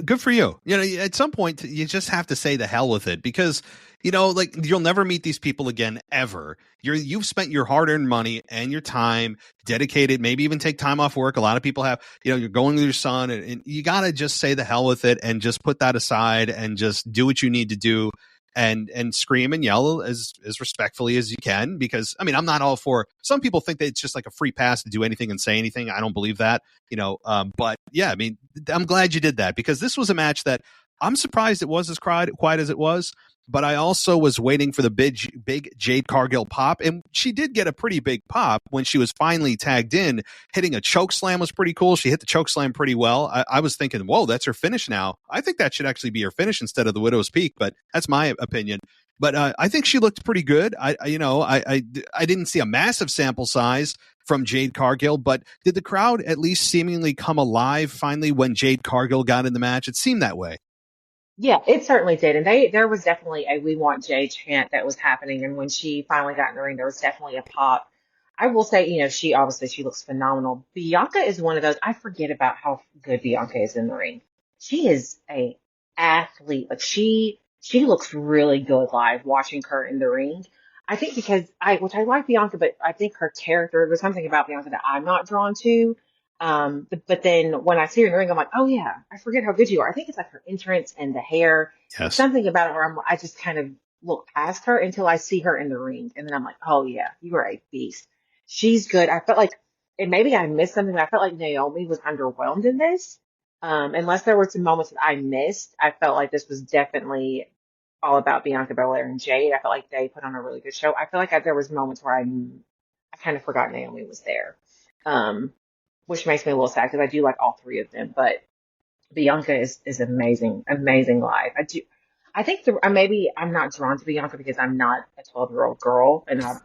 Good for you. At some point you just have to say the hell with it because, like you'll never meet these people again ever. You've spent your hard-earned money and your time dedicated, maybe even take time off work. A lot of people have, you're going with your son and you got to just say the hell with it and just put that aside and just do what you need to do and scream and yell as respectfully as you can. Because I mean, I'm not all for, some people think that it's just like a free pass to do anything and say anything. I don't believe that, but yeah, I mean, I'm glad you did that because this was a match that I'm surprised it was as quiet as it was. But I also was waiting for the big Jade Cargill pop, and she did get a pretty big pop when she was finally tagged in. Hitting a choke slam was pretty cool. She hit the choke slam pretty well. I was thinking, whoa, that's her finish now. I think that should actually be her finish instead of the Widow's Peak, but that's my opinion. But I think she looked pretty good. I didn't see a massive sample size from Jade Cargill, but did the crowd at least seemingly come alive finally when Jade Cargill got in the match? It seemed that way. Yeah, it certainly did. And there was definitely a "We Want Jay" chant that was happening. And when she finally got in the ring, there was definitely a pop. I will say, she looks phenomenal. Bianca is one of those, I forget about how good Bianca is in the ring. She is a athlete. Like she looks really good live watching her in the ring. I think because which I like Bianca, but I think her character, there's something about Bianca that I'm not drawn to. But then when I see her in the ring, I'm like, oh yeah, I forget how good you are. I think it's like her entrance and the hair. Yes. Something about it where I just kind of look past her until I see her in the ring. And then I'm like, oh yeah, you are a beast. She's good. I felt like, and maybe I missed something, but I felt like Naomi was underwhelmed in this. Unless there were some moments that I missed, I felt like this was definitely all about Bianca Belair and Jade. I felt like they put on a really good show. I feel like there was moments where I kind of forgot Naomi was there. Which makes me a little sad because I do like all 3 of them, but Bianca is amazing, amazing live. I think maybe I'm not drawn to Bianca because I'm not a 12-year-old girl and I'm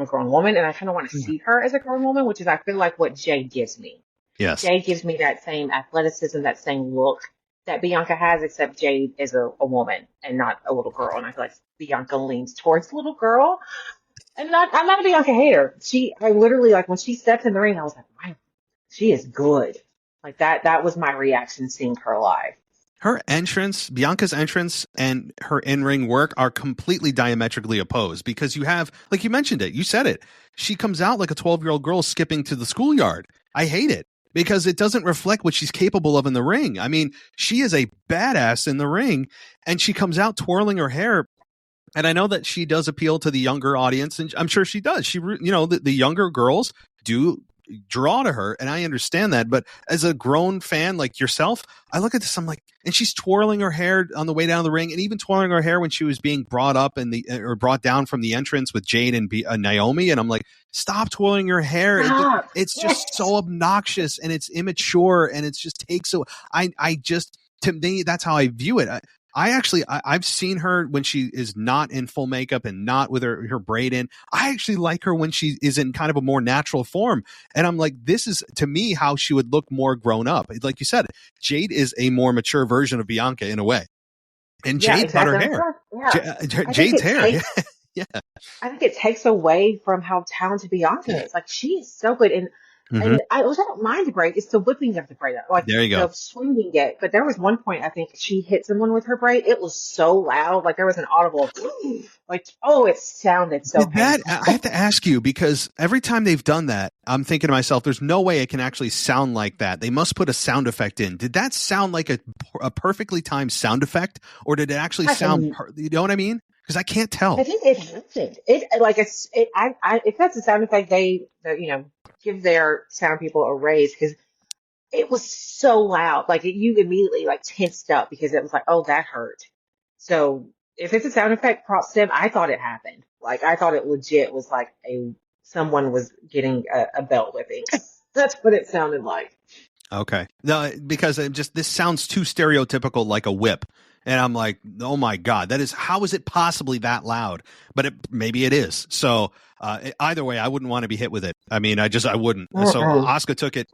a grown woman and I kind of want to see her as a grown woman, which is, I feel like what Jade gives me. Yes. Jade gives me that same athleticism, that same look that Bianca has, except Jade is a woman and not a little girl. And I feel like Bianca leans towards little girl. And I'm not a Bianca hater. I literally, like, when she stepped in the ring, I was like, wow, she is good. Like that was my reaction seeing her live. Her entrance, Bianca's entrance, and her in-ring work are completely diametrically opposed because you have, like you mentioned it, you said it. She comes out like a 12-year-old girl skipping to the schoolyard. I hate it because it doesn't reflect what she's capable of in the ring. I mean, she is a badass in the ring, and she comes out twirling her hair. And I know that she does appeal to the younger audience, and I'm sure she does. She, the younger girls do draw to her, and I understand that. But as a grown fan like yourself, I look at this, I'm like, and she's twirling her hair on the way down the ring, and even twirling her hair when she was being brought up or brought down from the entrance with Jade and Naomi, and I'm like, stop twirling your hair. It's just so obnoxious, and it's immature, and it just takes so. To me, that's how I view it. I've seen her when she is not in full makeup and not with her braid in. I actually like her when she is in kind of a more natural form. And I'm like, this is, to me, how she would look more grown up. Like you said, Jade is a more mature version of Bianca in a way. And Jade got her hair. Yeah. Jade's hair. Yeah. I think it takes away from how talented Bianca is. Like, she is so good. And I don't mind the braid. It's the whipping of the braid. Like, there you go. The swinging it. But there was one point, I think, she hit someone with her braid. It was so loud. Like, there was an audible, like, oh, it sounded so painful. I have to ask you, because every time they've done that, I'm thinking to myself, there's no way it can actually sound like that. They must put a sound effect in. Did that sound like a perfectly timed sound effect? Or did it actually sound, you know what I mean? Because I can't tell. I think it happened. If that's a sound effect, they give their sound people a raise, because it was so loud. Like, you immediately like tensed up because it was like, oh, that hurt. So if it's a sound effect, props to them. I thought it happened. Like, I thought it legit was like someone was getting a belt whipping. That's what it sounded like. Okay. No, because this sounds too stereotypical, like a whip. And I'm like, oh my God, how is it possibly that loud? But maybe it is. So either way, I wouldn't want to be hit with it. I mean, I wouldn't. So Asuka took it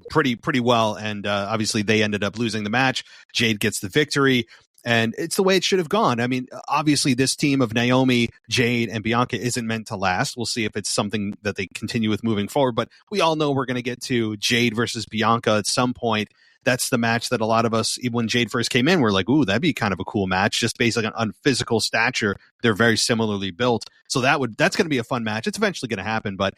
pretty well. And obviously they ended up losing the match. Jade gets the victory. And it's the way it should have gone. I mean, obviously this team of Naomi, Jade, and Bianca isn't meant to last. We'll see if it's something that they continue with moving forward. But we all know we're going to get to Jade versus Bianca at some point. That's the match that a lot of us, even when Jade first came in, we're like, ooh, that'd be kind of a cool match, just based on physical stature. They're very similarly built. So that's going to be a fun match. It's eventually going to happen, but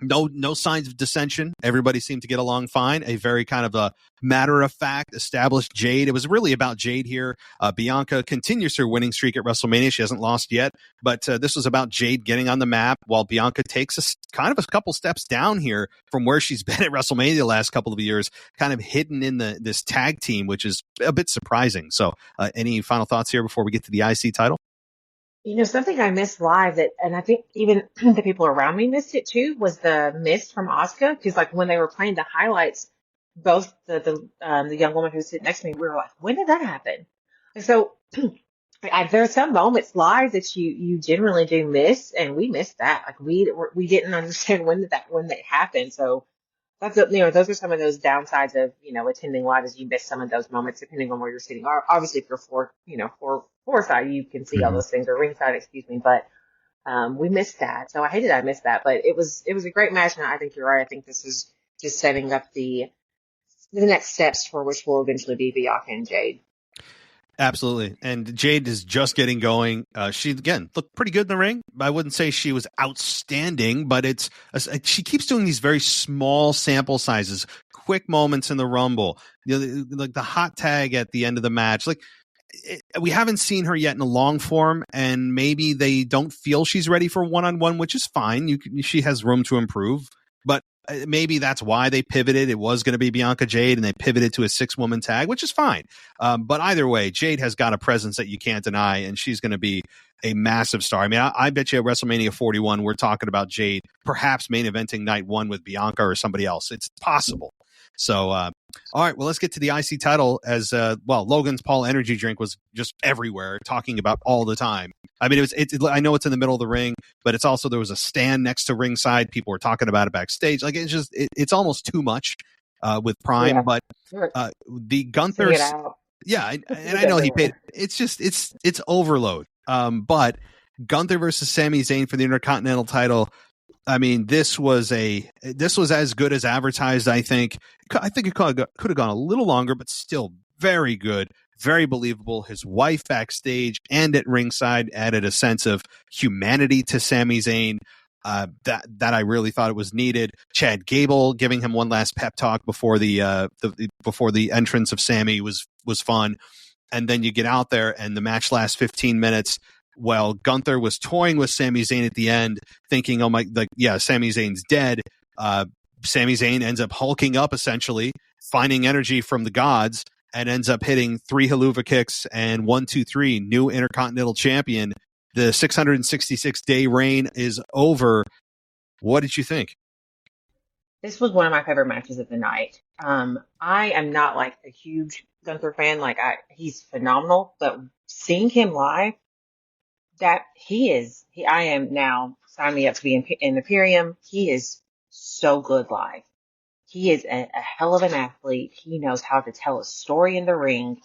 no signs of dissension. Everybody seemed to get along fine. A very kind of a matter-of-fact established Jade. It was really about Jade here. Bianca continues her winning streak at WrestleMania. She hasn't lost yet, but this was about Jade getting on the map while Bianca takes kind of a couple steps down here from where she's been at WrestleMania the last couple of years, kind of hidden in this tag team, which is a bit surprising. So any final thoughts here before we get to the IC title? Something I missed live and I think even the people around me missed it too, was the miss from Asuka. Because like when they were playing the highlights, both the young woman who's sitting next to me, we were like, when did that happen? And so there are some moments live that you generally do miss, and we missed that. Like we didn't understand when that happened. So that's those are some of those downsides of attending live, is you miss some of those moments depending on where you're sitting. Obviously, if you're four side, you can see all those things, or ringside, excuse me. But we missed that, so I missed that. But it was a great match, and I think you're right. I think this is just setting up the next steps for which will eventually be Bianca and Jade. Absolutely. And Jade is just getting going. She, again, looked pretty good in the ring. I wouldn't say she was outstanding, but she keeps doing these very small sample sizes, quick moments in the Rumble, like the hot tag at the end of the match. Like, we haven't seen her yet in a long form, and maybe they don't feel she's ready for one-on-one, which is fine. She has room to improve, but maybe that's why they pivoted. It was going to be Bianca Jade, and they pivoted to a 6-woman tag, which is fine. But either way, Jade has got a presence that you can't deny, and she's going to be a massive star. I mean, I bet you at WrestleMania 41, we're talking about Jade perhaps main eventing night 1 with Bianca or somebody else. It's possible. So, all right, well, let's get to the IC title. As Logan's Paul energy drink was just everywhere, talking about all the time. I mean, I know it's in the middle of the ring, but it's also, there was a stand next to ringside. People were talking about it backstage. Like, it's almost too much with Prime. Yeah. But the Gunther, yeah, and I know he paid. It's just it's overload. But Gunther versus Sami Zayn for the Intercontinental title. I mean, this was as good as advertised. I think it could have gone a little longer, but still very good, very believable. His wife backstage and at ringside added a sense of humanity to Sami Zayn. That I really thought it was needed. Chad Gable giving him one last pep talk before the entrance of Sami was fun. And then you get out there and the match lasts 15 minutes. Well, Gunther was toying with Sami Zayn at the end, thinking, Sami Zayn's dead. Sami Zayn ends up hulking up, essentially, finding energy from the gods, and ends up hitting 3 haluva kicks and 1, 2, 3, new Intercontinental Champion. The 666-day reign is over. What did you think? This was one of my favorite matches of the night. I am not like a huge Gunther fan. He's phenomenal, but seeing him live, I am now signing me up to be in Imperium. He is so good live. He is a hell of an athlete. He knows how to tell a story in the ring.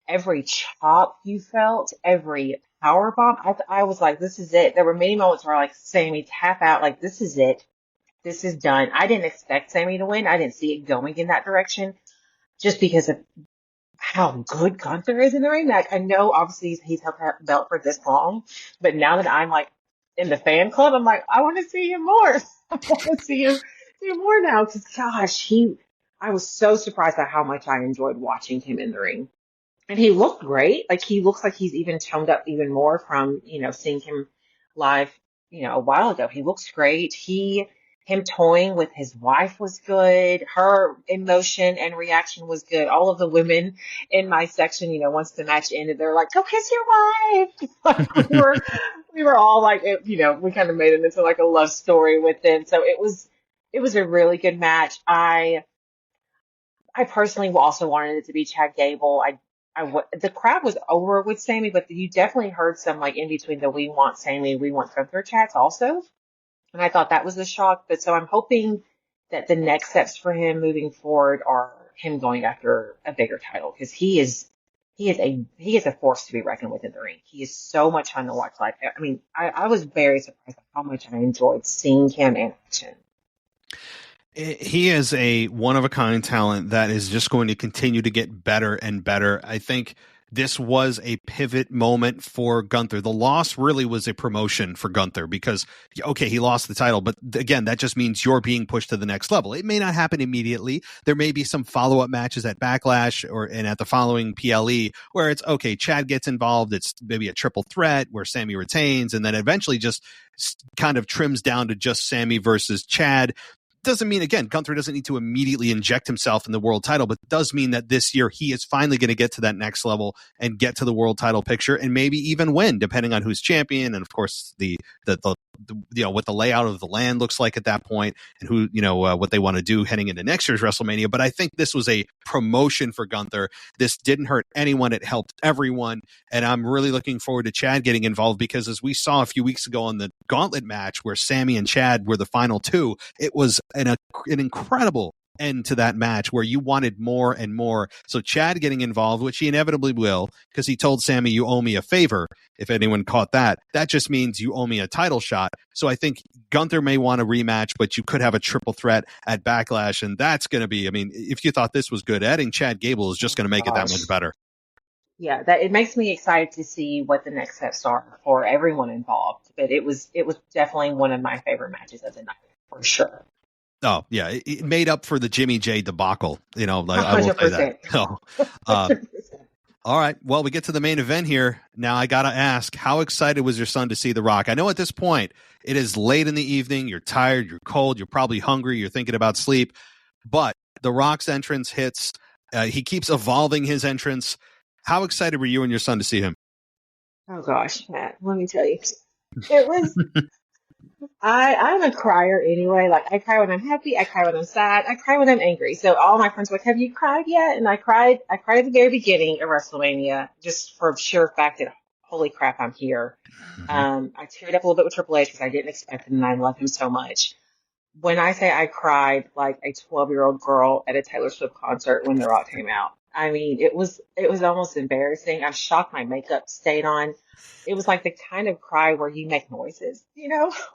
Every chop you felt, every power bomb, I was like, this is it. There were many moments where like, Sammy, tap out, like, this is it. This is done. I didn't expect Sammy to win. I didn't see it going in that direction just because of how good Gunther is in the ring. Like, I know obviously he's held that belt for this long, but now that I'm like in the fan club, I'm like, I want to see him more. I want to see him more now because gosh, I was so surprised at how much I enjoyed watching him in the ring. And he looked great. Like, he looks like he's even toned up even more from, seeing him live, a while ago. He looks great. Him toying with his wife was good. Her emotion and reaction was good. All of the women in my section, once the match ended, they're like, go kiss your wife. Like, we were all like, we kind of made it into like a love story with them. So it was a really good match. I personally also wanted it to be Chad Gable. The crowd was over with Sammy, but you definitely heard some like in between the we want Sammy, we want Gunther chats also. And I thought that was a shock. But so I'm hoping that the next steps for him moving forward are him going after a bigger title because he is a force to be reckoned with in the ring. He is so much fun to watch live. I mean, I was very surprised at how much I enjoyed seeing him in action. He is a one-of-a-kind talent that is just going to continue to get better and better. I think this was a pivot moment for Gunther. The loss really was a promotion for Gunther because, okay, he lost the title, but again, that just means you're being pushed to the next level. It may not happen immediately. There may be some follow-up matches at Backlash and at the following PLE where it's, okay, Chad gets involved. It's maybe a triple threat where Sammy retains and then eventually just kind of trims down to just Sammy versus Chad. Doesn't mean, again, Gunther doesn't need to immediately inject himself in the world title, but does mean that this year he is finally going to get to that next level and get to the world title picture and maybe even win, depending on who's champion and, of course, the what the layout of the land looks like at that point and who, what they want to do heading into next year's WrestleMania. But I think this was a promotion for Gunther. This didn't hurt anyone. It helped everyone. And I'm really looking forward to Chad getting involved because as we saw a few weeks ago on the Gauntlet match where Sammy and Chad were the final two, it was an incredible end to that match where you wanted more and more. So Chad getting involved, which he inevitably will, because he told Sammy, you owe me a favor. If anyone caught that, that just means you owe me a title shot. So I think Gunther may want a rematch, but you could have a triple threat at Backlash. And that's going to be, I mean, if you thought this was good, adding Chad Gable is just going to make it that much better. Yeah, it makes me excited to see what the next steps are for everyone involved. But it was definitely one of my favorite matches of the night, for sure. Oh, yeah. It made up for the Jimmy J debacle. I will 100%. say that. All right. Well, we get to the main event here. Now, I got to ask, how excited was your son to see The Rock? I know at this point, it is late in the evening. You're tired. You're cold. You're probably hungry. You're thinking about sleep. But The Rock's entrance hits. He keeps evolving his entrance. How excited were you and your son to see him? Oh, gosh, Matt, let me tell you. It was... I'm a crier anyway. Like, I cry when I'm happy. I cry when I'm sad. I cry when I'm angry. So all my friends were like, have you cried yet? And I cried at the very beginning of WrestleMania, just for sheer fact that, holy crap, I'm here. I teared up a little bit with Triple H because I didn't expect it and I love him so much. When I say I cried like a 12-year-old girl at a Taylor Swift concert when The Rock came out, I mean, it was almost embarrassing. I'm shocked my makeup stayed on. It was like the kind of cry where you make noises,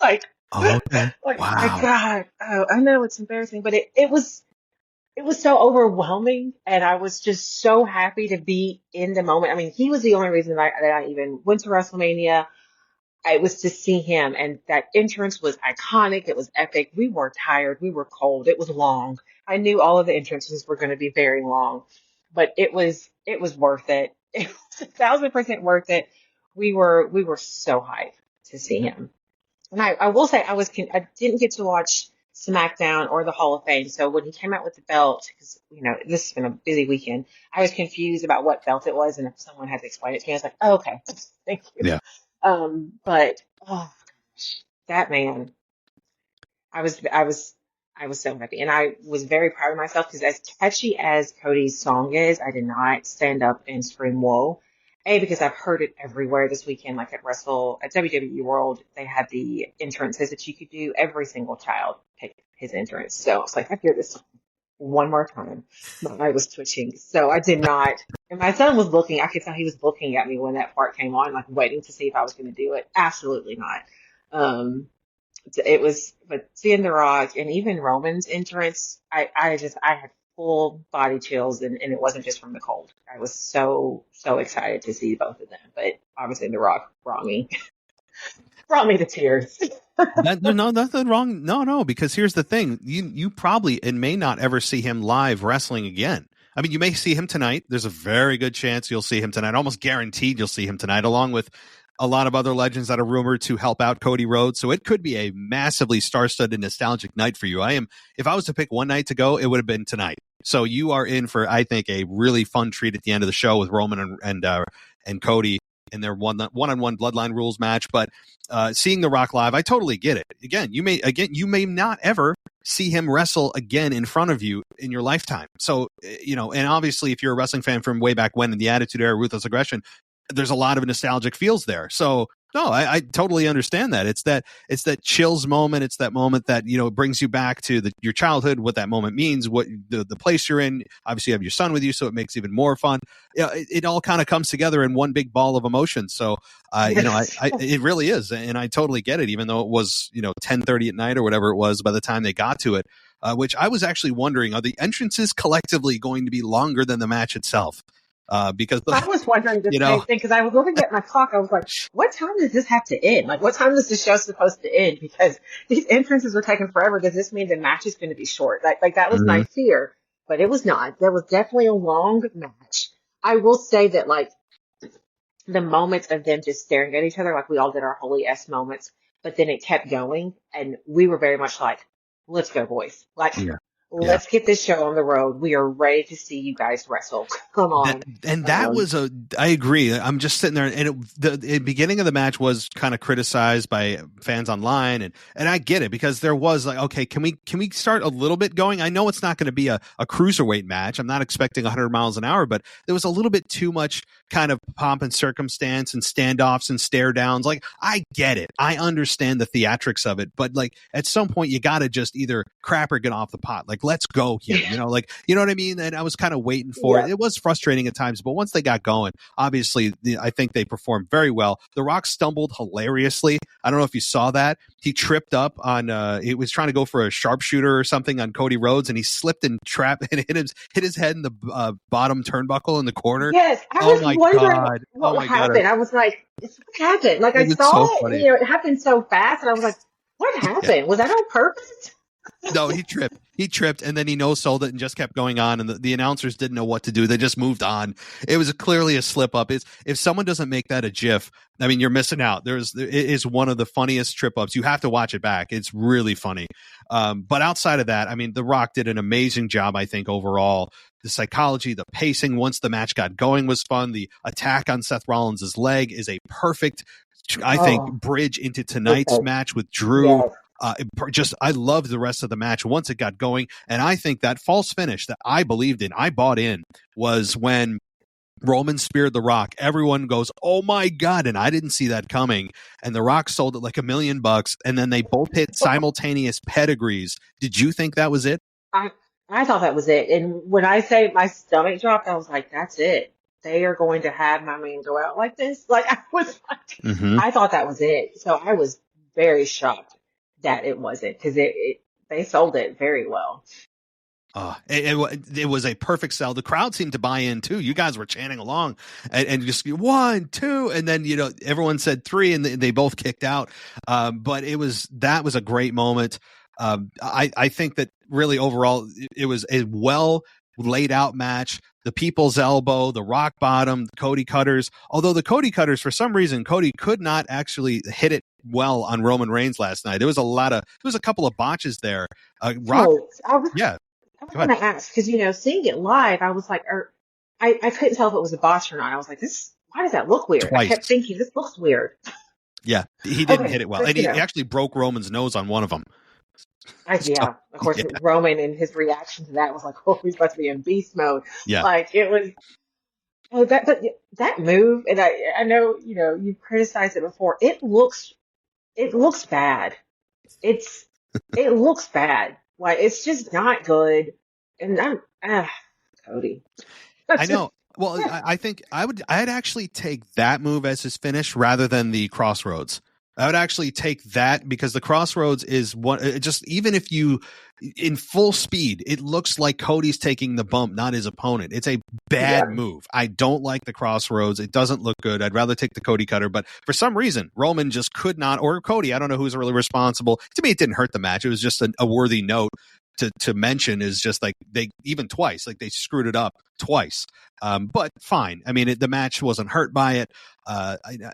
like, oh, okay. like, wow. my God. Oh, I know it's embarrassing, but it was it was so overwhelming, and I was just so happy to be in the moment. I mean, he was the only reason that I even went to WrestleMania. It was to see him, and that entrance was iconic. It was epic. We were tired. We were cold. It was long. I knew all of the entrances were going to be very long, but it was worth it. It was 1,000% worth it. We were so hyped to see him. And I will say I didn't get to watch SmackDown or the Hall of Fame. So when he came out with the belt, because this has been a busy weekend, I was confused about what belt it was, and if someone had to explain it to me, I was like, oh, okay, thank you. Yeah. But oh gosh, that man, I was I was I was so happy, and I was very proud of myself because as catchy as Cody's song is, I did not stand up and scream whoa. A, because I've heard it everywhere this weekend, like at WWE World, they had the entrances that you could do. Every single child picked his entrance. So I was like, I hear this one more time. My eye was twitching. So I did not. And my son was looking, I could tell he was looking at me when that part came on, like waiting to see if I was going to do it. Absolutely not. Um, but seeing The Rock and even Roman's entrance, I had full body chills, and it wasn't just from the cold. I was so, so excited to see both of them. But obviously The Rock brought me to tears. No, nothing wrong. No, because here's the thing. You probably and may not ever see him live wrestling again. I mean, you may see him tonight. There's a very good chance you'll see him tonight. Almost guaranteed you'll see him tonight, along with a lot of other legends that are rumored to help out Cody Rhodes. So it could be a massively star-studded, nostalgic night for you. If I was to pick one night to go, it would have been tonight. So you are in for, I think, a really fun treat at the end of the show with Roman and Cody in their one-on-one Bloodline Rules match. But seeing The Rock live, I totally get it. You may not ever see him wrestle again in front of you in your lifetime. So, and obviously if you're a wrestling fan from way back when in the Attitude Era, Ruthless Aggression, there's a lot of nostalgic feels there. So no, I totally understand that. It's that chills moment. It's that moment that, brings you back to your childhood, what that moment means, what the place you're in. Obviously you have your son with you, so it makes it even more fun. It all kind of comes together in one big ball of emotion. So, it really is. And I totally get it, even though it was, 10:30 at night or whatever it was by the time they got to it, which I was actually wondering, are the entrances collectively going to be longer than the match itself? Because I was wondering the same thing because I was looking at my clock. I was like, what time does this have to end? Like, what time is this show supposed to end? Because these entrances are taking forever. Does this mean the match is going to be short? Like that was my fear, but it was not. There was definitely a long match. I will say that, like, the moments of them just staring at each other, like we all did our holy S moments, but then it kept going, and we were very much like, let's go, boys. Like, let's get this show on the road. We are ready to see you guys wrestle. Come on. I agree. I'm just sitting there, and the beginning of the match was kind of criticized by fans online, and I get it, because there was like, okay, can we start a little bit going? I know it's not going to be a cruiserweight match. I'm not expecting 100 miles an hour, but there was a little bit too much kind of pomp and circumstance and standoffs and stare downs. Like, I get it. I understand the theatrics of it, but like at some point you got to just either crap or get off the pot. Like, let's go here, you know what I mean? And I was kind of waiting for it. It was frustrating at times, but once they got going, obviously I think they performed very well. The Rock stumbled hilariously. I don't know if you saw that. He tripped up on, he was trying to go for a sharpshooter or something on Cody Rhodes, and he slipped and trapped and hit his head in the bottom turnbuckle in the corner. Yes, I was wondering what happened. I was like, what happened? Like, I saw it, it happened so fast, and I was like, what happened? Was that on purpose? No, he tripped, and then he no-sold it and just kept going on, and the announcers didn't know what to do. They just moved on. It was clearly a slip-up. If someone doesn't make that a GIF, I mean, you're missing out. It is one of the funniest trip-ups. You have to watch it back. It's really funny. But outside of that, I mean, The Rock did an amazing job, I think, overall. The psychology, the pacing, once the match got going, was fun. The attack on Seth Rollins' leg is a perfect, I think, bridge into tonight's match with Drew. Yes. I loved the rest of the match once it got going, and I think that false finish that I believed in, I bought in, was when Roman speared The Rock. Everyone goes, "Oh my God!" and I didn't see that coming. And The Rock sold it like $1 million, and then they both hit simultaneous pedigrees. Did you think that was it? I thought that was it, and when I say my stomach dropped, I was like, "That's it. They are going to have my man go out like this." Like, I was like, I thought that was it. So I was very shocked that it wasn't, because they sold it very well. It was a perfect sell. The crowd seemed to buy in too. You guys were chanting along and just 1, 2, and then everyone said 3, and they both kicked out. But that was a great moment. I think that really overall it was a well laid out match. The people's elbow, the rock bottom, the Cody cutters. Although the Cody cutters, for some reason, Cody could not actually hit it well on Roman Reigns last night. There was a couple of botches there. Yeah. I was going to ask because seeing it live, I was like, I couldn't tell if it was a botch or not. I was like, why does that look weird? Twice. I kept thinking this looks weird. Yeah, he didn't hit it well, and he actually broke Roman's nose on one of them. Yeah, of course, yeah. Roman and his reaction to that was like, oh, he's about to be in beast mode. Yeah, like it was. Oh, that move, and I know you've criticized it before. It looks bad. It looks bad. Like it's just not good. And Cody. I know. Well, I think I'd actually take that move as his finish rather than the Crossroads. I would actually take that because the Crossroads is just even if you in full speed, it looks like Cody's taking the bump, not his opponent. It's a bad move. I don't like the Crossroads. It doesn't look good. I'd rather take the Cody cutter, but for some reason, Roman just could not, or Cody, I don't know who's really responsible. To me, it didn't hurt the match. It was just a worthy note to mention is just like they screwed it up twice. But fine. I mean, the match wasn't hurt by it.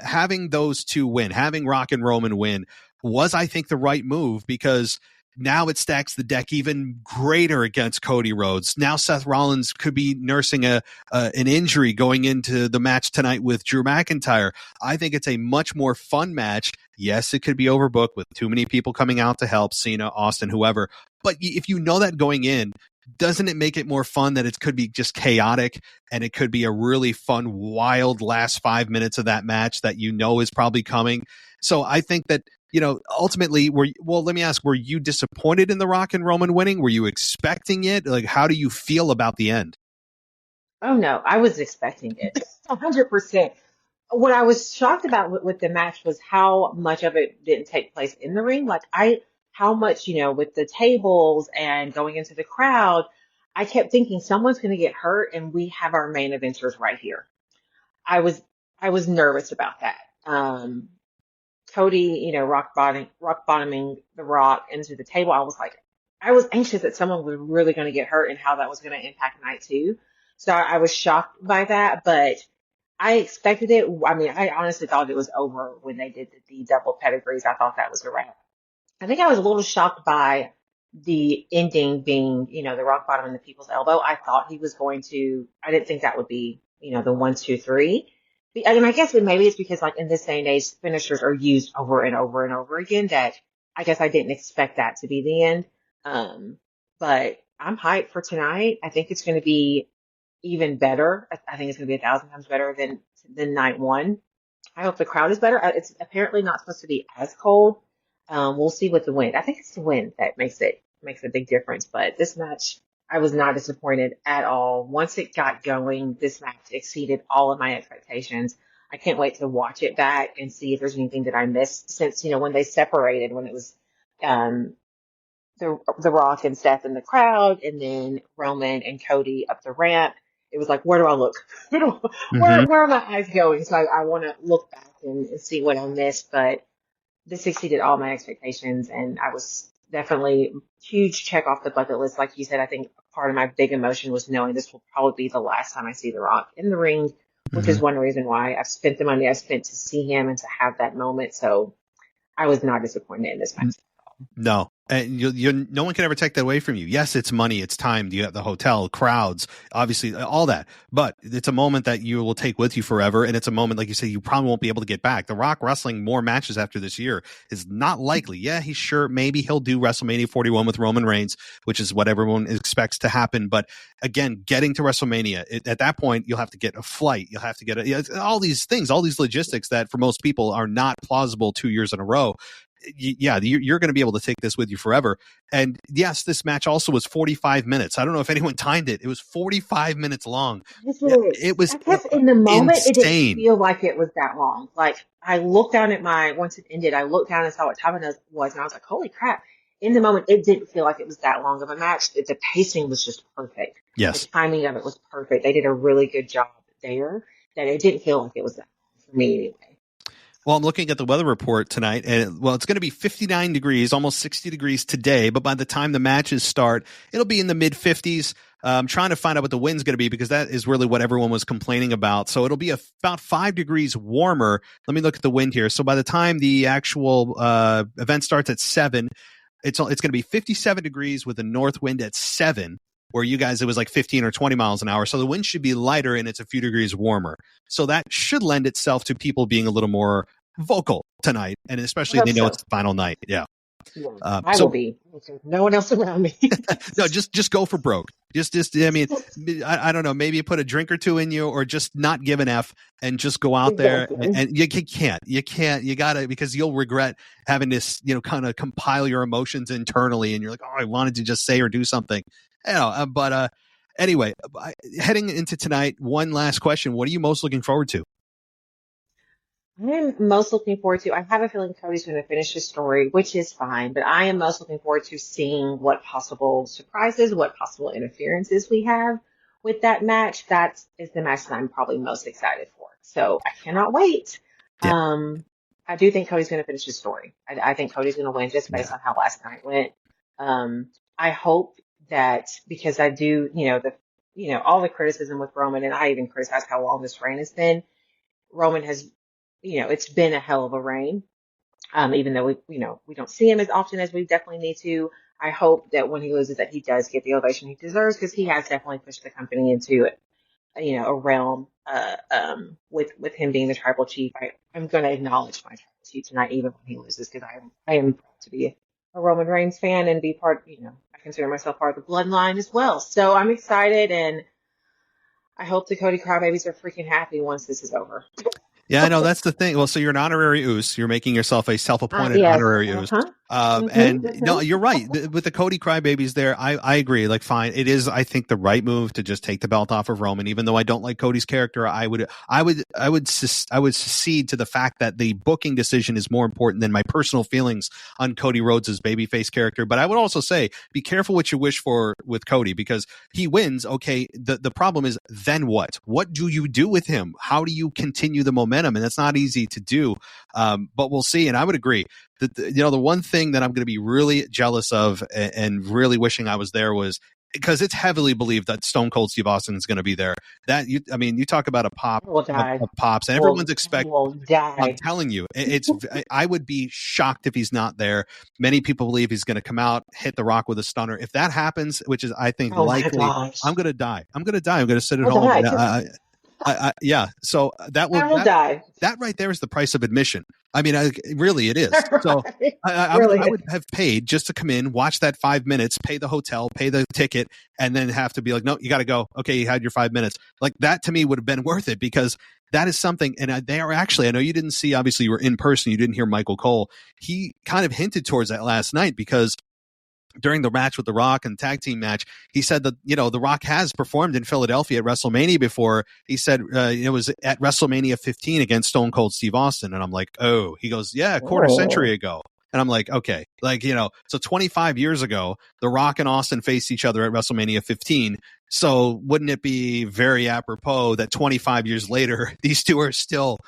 Having those two win, having Rock and Roman win was, I think, the right move because now it stacks the deck even greater against Cody Rhodes. Now Seth Rollins could be nursing an injury going into the match tonight with Drew McIntyre. I think it's a much more fun match. Yes, it could be overbooked with too many people coming out to help, Cena, Austin, whoever. But if you know that going in, doesn't it make it more fun that it could be just chaotic and it could be a really fun, wild last 5 minutes of that match that is probably coming? So I think that, ultimately, let me ask, were you disappointed in The Rock and Roman winning? Were you expecting it? Like, how do you feel about the end? Oh, no, I was expecting it 100%. What I was shocked about with the match was how much of it didn't take place in the ring. How much, with the tables and going into the crowd, I kept thinking someone's going to get hurt and we have our main eventers right here. I was nervous about that. Cody, rock bottoming the Rock into the table. I was anxious that someone was really going to get hurt and how that was going to impact night 2. So I was shocked by that, but I expected it. I mean, I honestly thought it was over when they did the double pedigrees. I thought that was a wrap. I think I was a little shocked by the ending being, the rock bottom and the people's elbow. I didn't think that would be, the 1, 2, 3. And I guess maybe it's because in this day and age, finishers are used over and over and over again that I guess I didn't expect that to be the end. But I'm hyped for tonight. I think it's going to be even better. I think it's going to be 1,000 times better than night 1. I hope the crowd is better. It's apparently not supposed to be as cold. We'll see with the wind. I think it's the wind that makes a big difference. But this match, I was not disappointed at all. Once it got going, this match exceeded all of my expectations. I can't wait to watch it back and see if there's anything that I missed since, when they separated, when it was the Rock and Seth in the crowd and then Roman and Cody up the ramp. It was like, where do I look? Where are my eyes going? So I want to look back and see what I missed. But this exceeded all my expectations, and I was definitely huge check off the bucket list. Like you said, I think part of my big emotion was knowing this will probably be the last time I see The Rock in the ring, which is one reason why I've spent the money I spent to see him and to have that moment. So I was not disappointed in this match. No. And no one can ever take that away from you. Yes, it's money, it's time. You have the hotel, crowds, obviously, all that. But it's a moment that you will take with you forever. And it's a moment, like you say, you probably won't be able to get back. The Rock wrestling more matches after this year is not likely. Yeah, maybe he'll do WrestleMania 41 with Roman Reigns, which is what everyone expects to happen. But again, getting to WrestleMania, at that point, you'll have to get a flight. You'll have to get all these things, all these logistics that for most people are not plausible 2 years in a row. Yeah, you're going to be able to take this with you forever. And yes, this match also was 45 minutes. I don't know if anyone timed it. It was 45 minutes long. It was, I guess in the moment, insane. It didn't feel like it was that long. Like I looked down at once it ended, I looked down and saw what time it was, and I was like, holy crap. in the moment, it didn't feel like it was that long of a match. The pacing was just perfect. The Yes. timing of it was perfect. They did a really good job there. That it didn't feel like it was that long for me anyway. Well, I'm looking at the weather report tonight, and it's going to be 59 degrees, almost 60 degrees today. But by the time the matches start, it'll be in the mid 50s. I'm trying to find out what the wind's going to be because that is really what everyone was complaining about. So it'll be about 5 degrees warmer. Let me look at the wind here. So by the time the actual event starts at 7, it's going to be 57 degrees with a north wind at 7. Where you guys, it was like 15 or 20 miles an hour. So the wind should be lighter and it's a few degrees warmer. So that should lend itself to people being a little more vocal tonight. And especially they know it's the final night. Yeah. I will be. No one else around me. No, just go for broke. I mean, I don't know. Maybe put a drink or two in you, or just not give an F and just go out there. And you can't. You gotta, because you'll regret having this, kind of compile your emotions internally, and you're like, oh, I wanted to just say or do something. But anyway, heading into tonight, one last question: what are you most looking forward to? I'm most looking forward to, I have a feeling Cody's going to finish his story, which is fine, but I am most looking forward to seeing what possible surprises, what possible interferences we have with that match. That is the match that I'm probably most excited for. So I cannot wait. Yeah. I do think Cody's going to finish his story. I think Cody's going to win just based on how last night went. I hope that, because I do, all the criticism with Roman, and I even criticize how long this reign has been. Roman has, it's been a hell of a reign. Even though we don't see him as often as we definitely need to. I hope that when he loses that he does get the ovation he deserves, because he has definitely pushed the company into a realm, with him being the tribal chief. I'm going to acknowledge my tribal chief tonight, even when he loses, because I am proud to be a Roman Reigns fan and be part, I consider myself part of the bloodline as well. So I'm excited, and I hope the Cody Crybabies are freaking happy once this is over. Yeah, I know that's the thing. Well, so you're an honorary Oos. You're making yourself a self-appointed honorary Oos. No, you're right. With the Cody Crybabies there, I agree. Like, fine. It is, I think, the right move to just take the belt off of Roman. Even though I don't like Cody's character, I would secede to the fact that the booking decision is more important than my personal feelings on Cody Rhodes' babyface character. But I would also say, be careful what you wish for with Cody, because he wins. Okay. The problem is, then what? What do you do with him? How do you continue the momentum? And that's not easy to do. But we'll see. And I would agree that, the one thing that I'm going to be really jealous of and really wishing I was there was, because it's heavily believed that Stone Cold Steve Austin is going to be there. You talk about a pop of pops, and everyone's expecting. I'm telling you, I would be shocked if he's not there. Many people believe he's going to come out, hit The Rock with a stunner. If that happens, which is, I think, likely, I'm going to die. I'm going to sit at home. Yeah. So that will die. That right there is the price of admission. I mean, really, it is. So I would have paid just to come in, watch that 5 minutes, pay the hotel, pay the ticket, and then have to be like, no, you got to go. Okay, you had your 5 minutes. Like, that to me would have been worth it, because that is something. And they are actually, I know you didn't see, obviously you were in person, you didn't hear Michael Cole. He kind of hinted towards that last night, because during the match with The Rock and tag team match, he said that, The Rock has performed in Philadelphia at WrestleMania before. He said it was at WrestleMania 15 against Stone Cold Steve Austin. And I'm like, oh, he goes, yeah, a quarter century ago. And I'm like, okay, so 25 years ago, The Rock and Austin faced each other at WrestleMania 15. So wouldn't it be very apropos that 25 years later, these two are still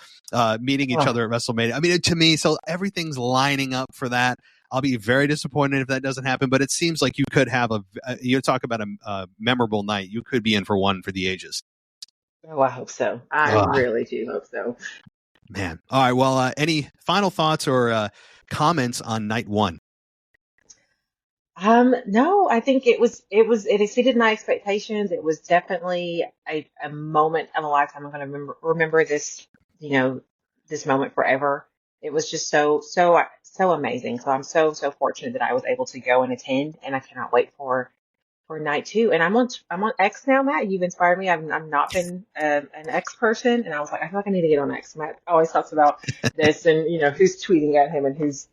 meeting each other at WrestleMania? I mean, to me, so everything's lining up for that. I'll be very disappointed if that doesn't happen, but it seems like you could have you talk about a memorable night. You could be in for one for the ages. Oh, I hope so. I really do hope so. Man. All right. Well, any final thoughts or comments on night one? No, I think it exceeded my expectations. It was definitely a moment of a lifetime. I'm going to remember this, this moment forever. It was just so amazing. So I'm so fortunate that I was able to go and attend, and I cannot wait for night 2. And I'm on X now, Matt. You've inspired me. I've not been an X person, and I was like, I feel like I need to get on X. Matt always talks about this, and who's tweeting at him and who's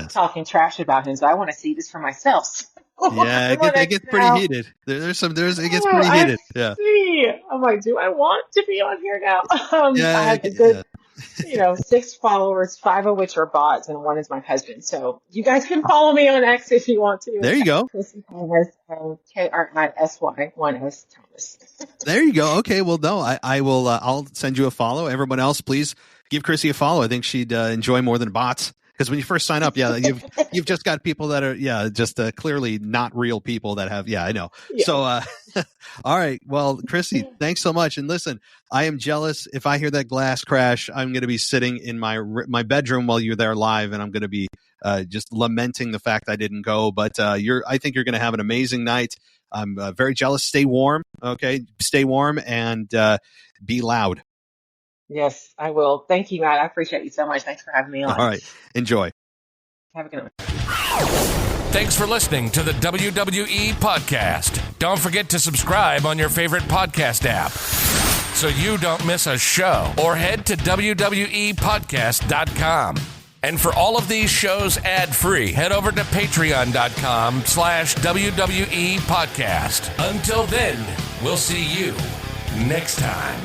talking trash about him. So I want to see this for myself. Yeah, it gets pretty heated. It gets pretty heated. Yeah. I'm like, do I want to be on here now? 6 followers, 5 of which are bots, and 1 is my husband. So you guys can follow me on X if you want to. There you go. Krisy Thomas, Krisy, 1S Thomas. There you go. Okay. Well, no, I will. I'll send you a follow. Everyone else, please give Krisy a follow. I think she'd enjoy more than bots. Because when you first sign up, you've just got people that are, just clearly not real people that have, I know. Yeah. So, all right. Well, Krisy, thanks so much. And listen, I am jealous. If I hear that glass crash, I'm going to be sitting in my bedroom while you're there live, and I'm going to be just lamenting the fact I didn't go. But I think you're going to have an amazing night. I'm very jealous. Stay warm. Okay. Stay warm and be loud. Yes, I will. Thank you, Matt. I appreciate you so much. Thanks for having me on. All right. Enjoy. Have a good one. Thanks for listening to the WWE Podcast. Don't forget to subscribe on your favorite podcast app so you don't miss a show, or head to WWEpodcast.com. And for all of these shows ad-free, head over to patreon.com/WWE Podcast. Until then, we'll see you next time.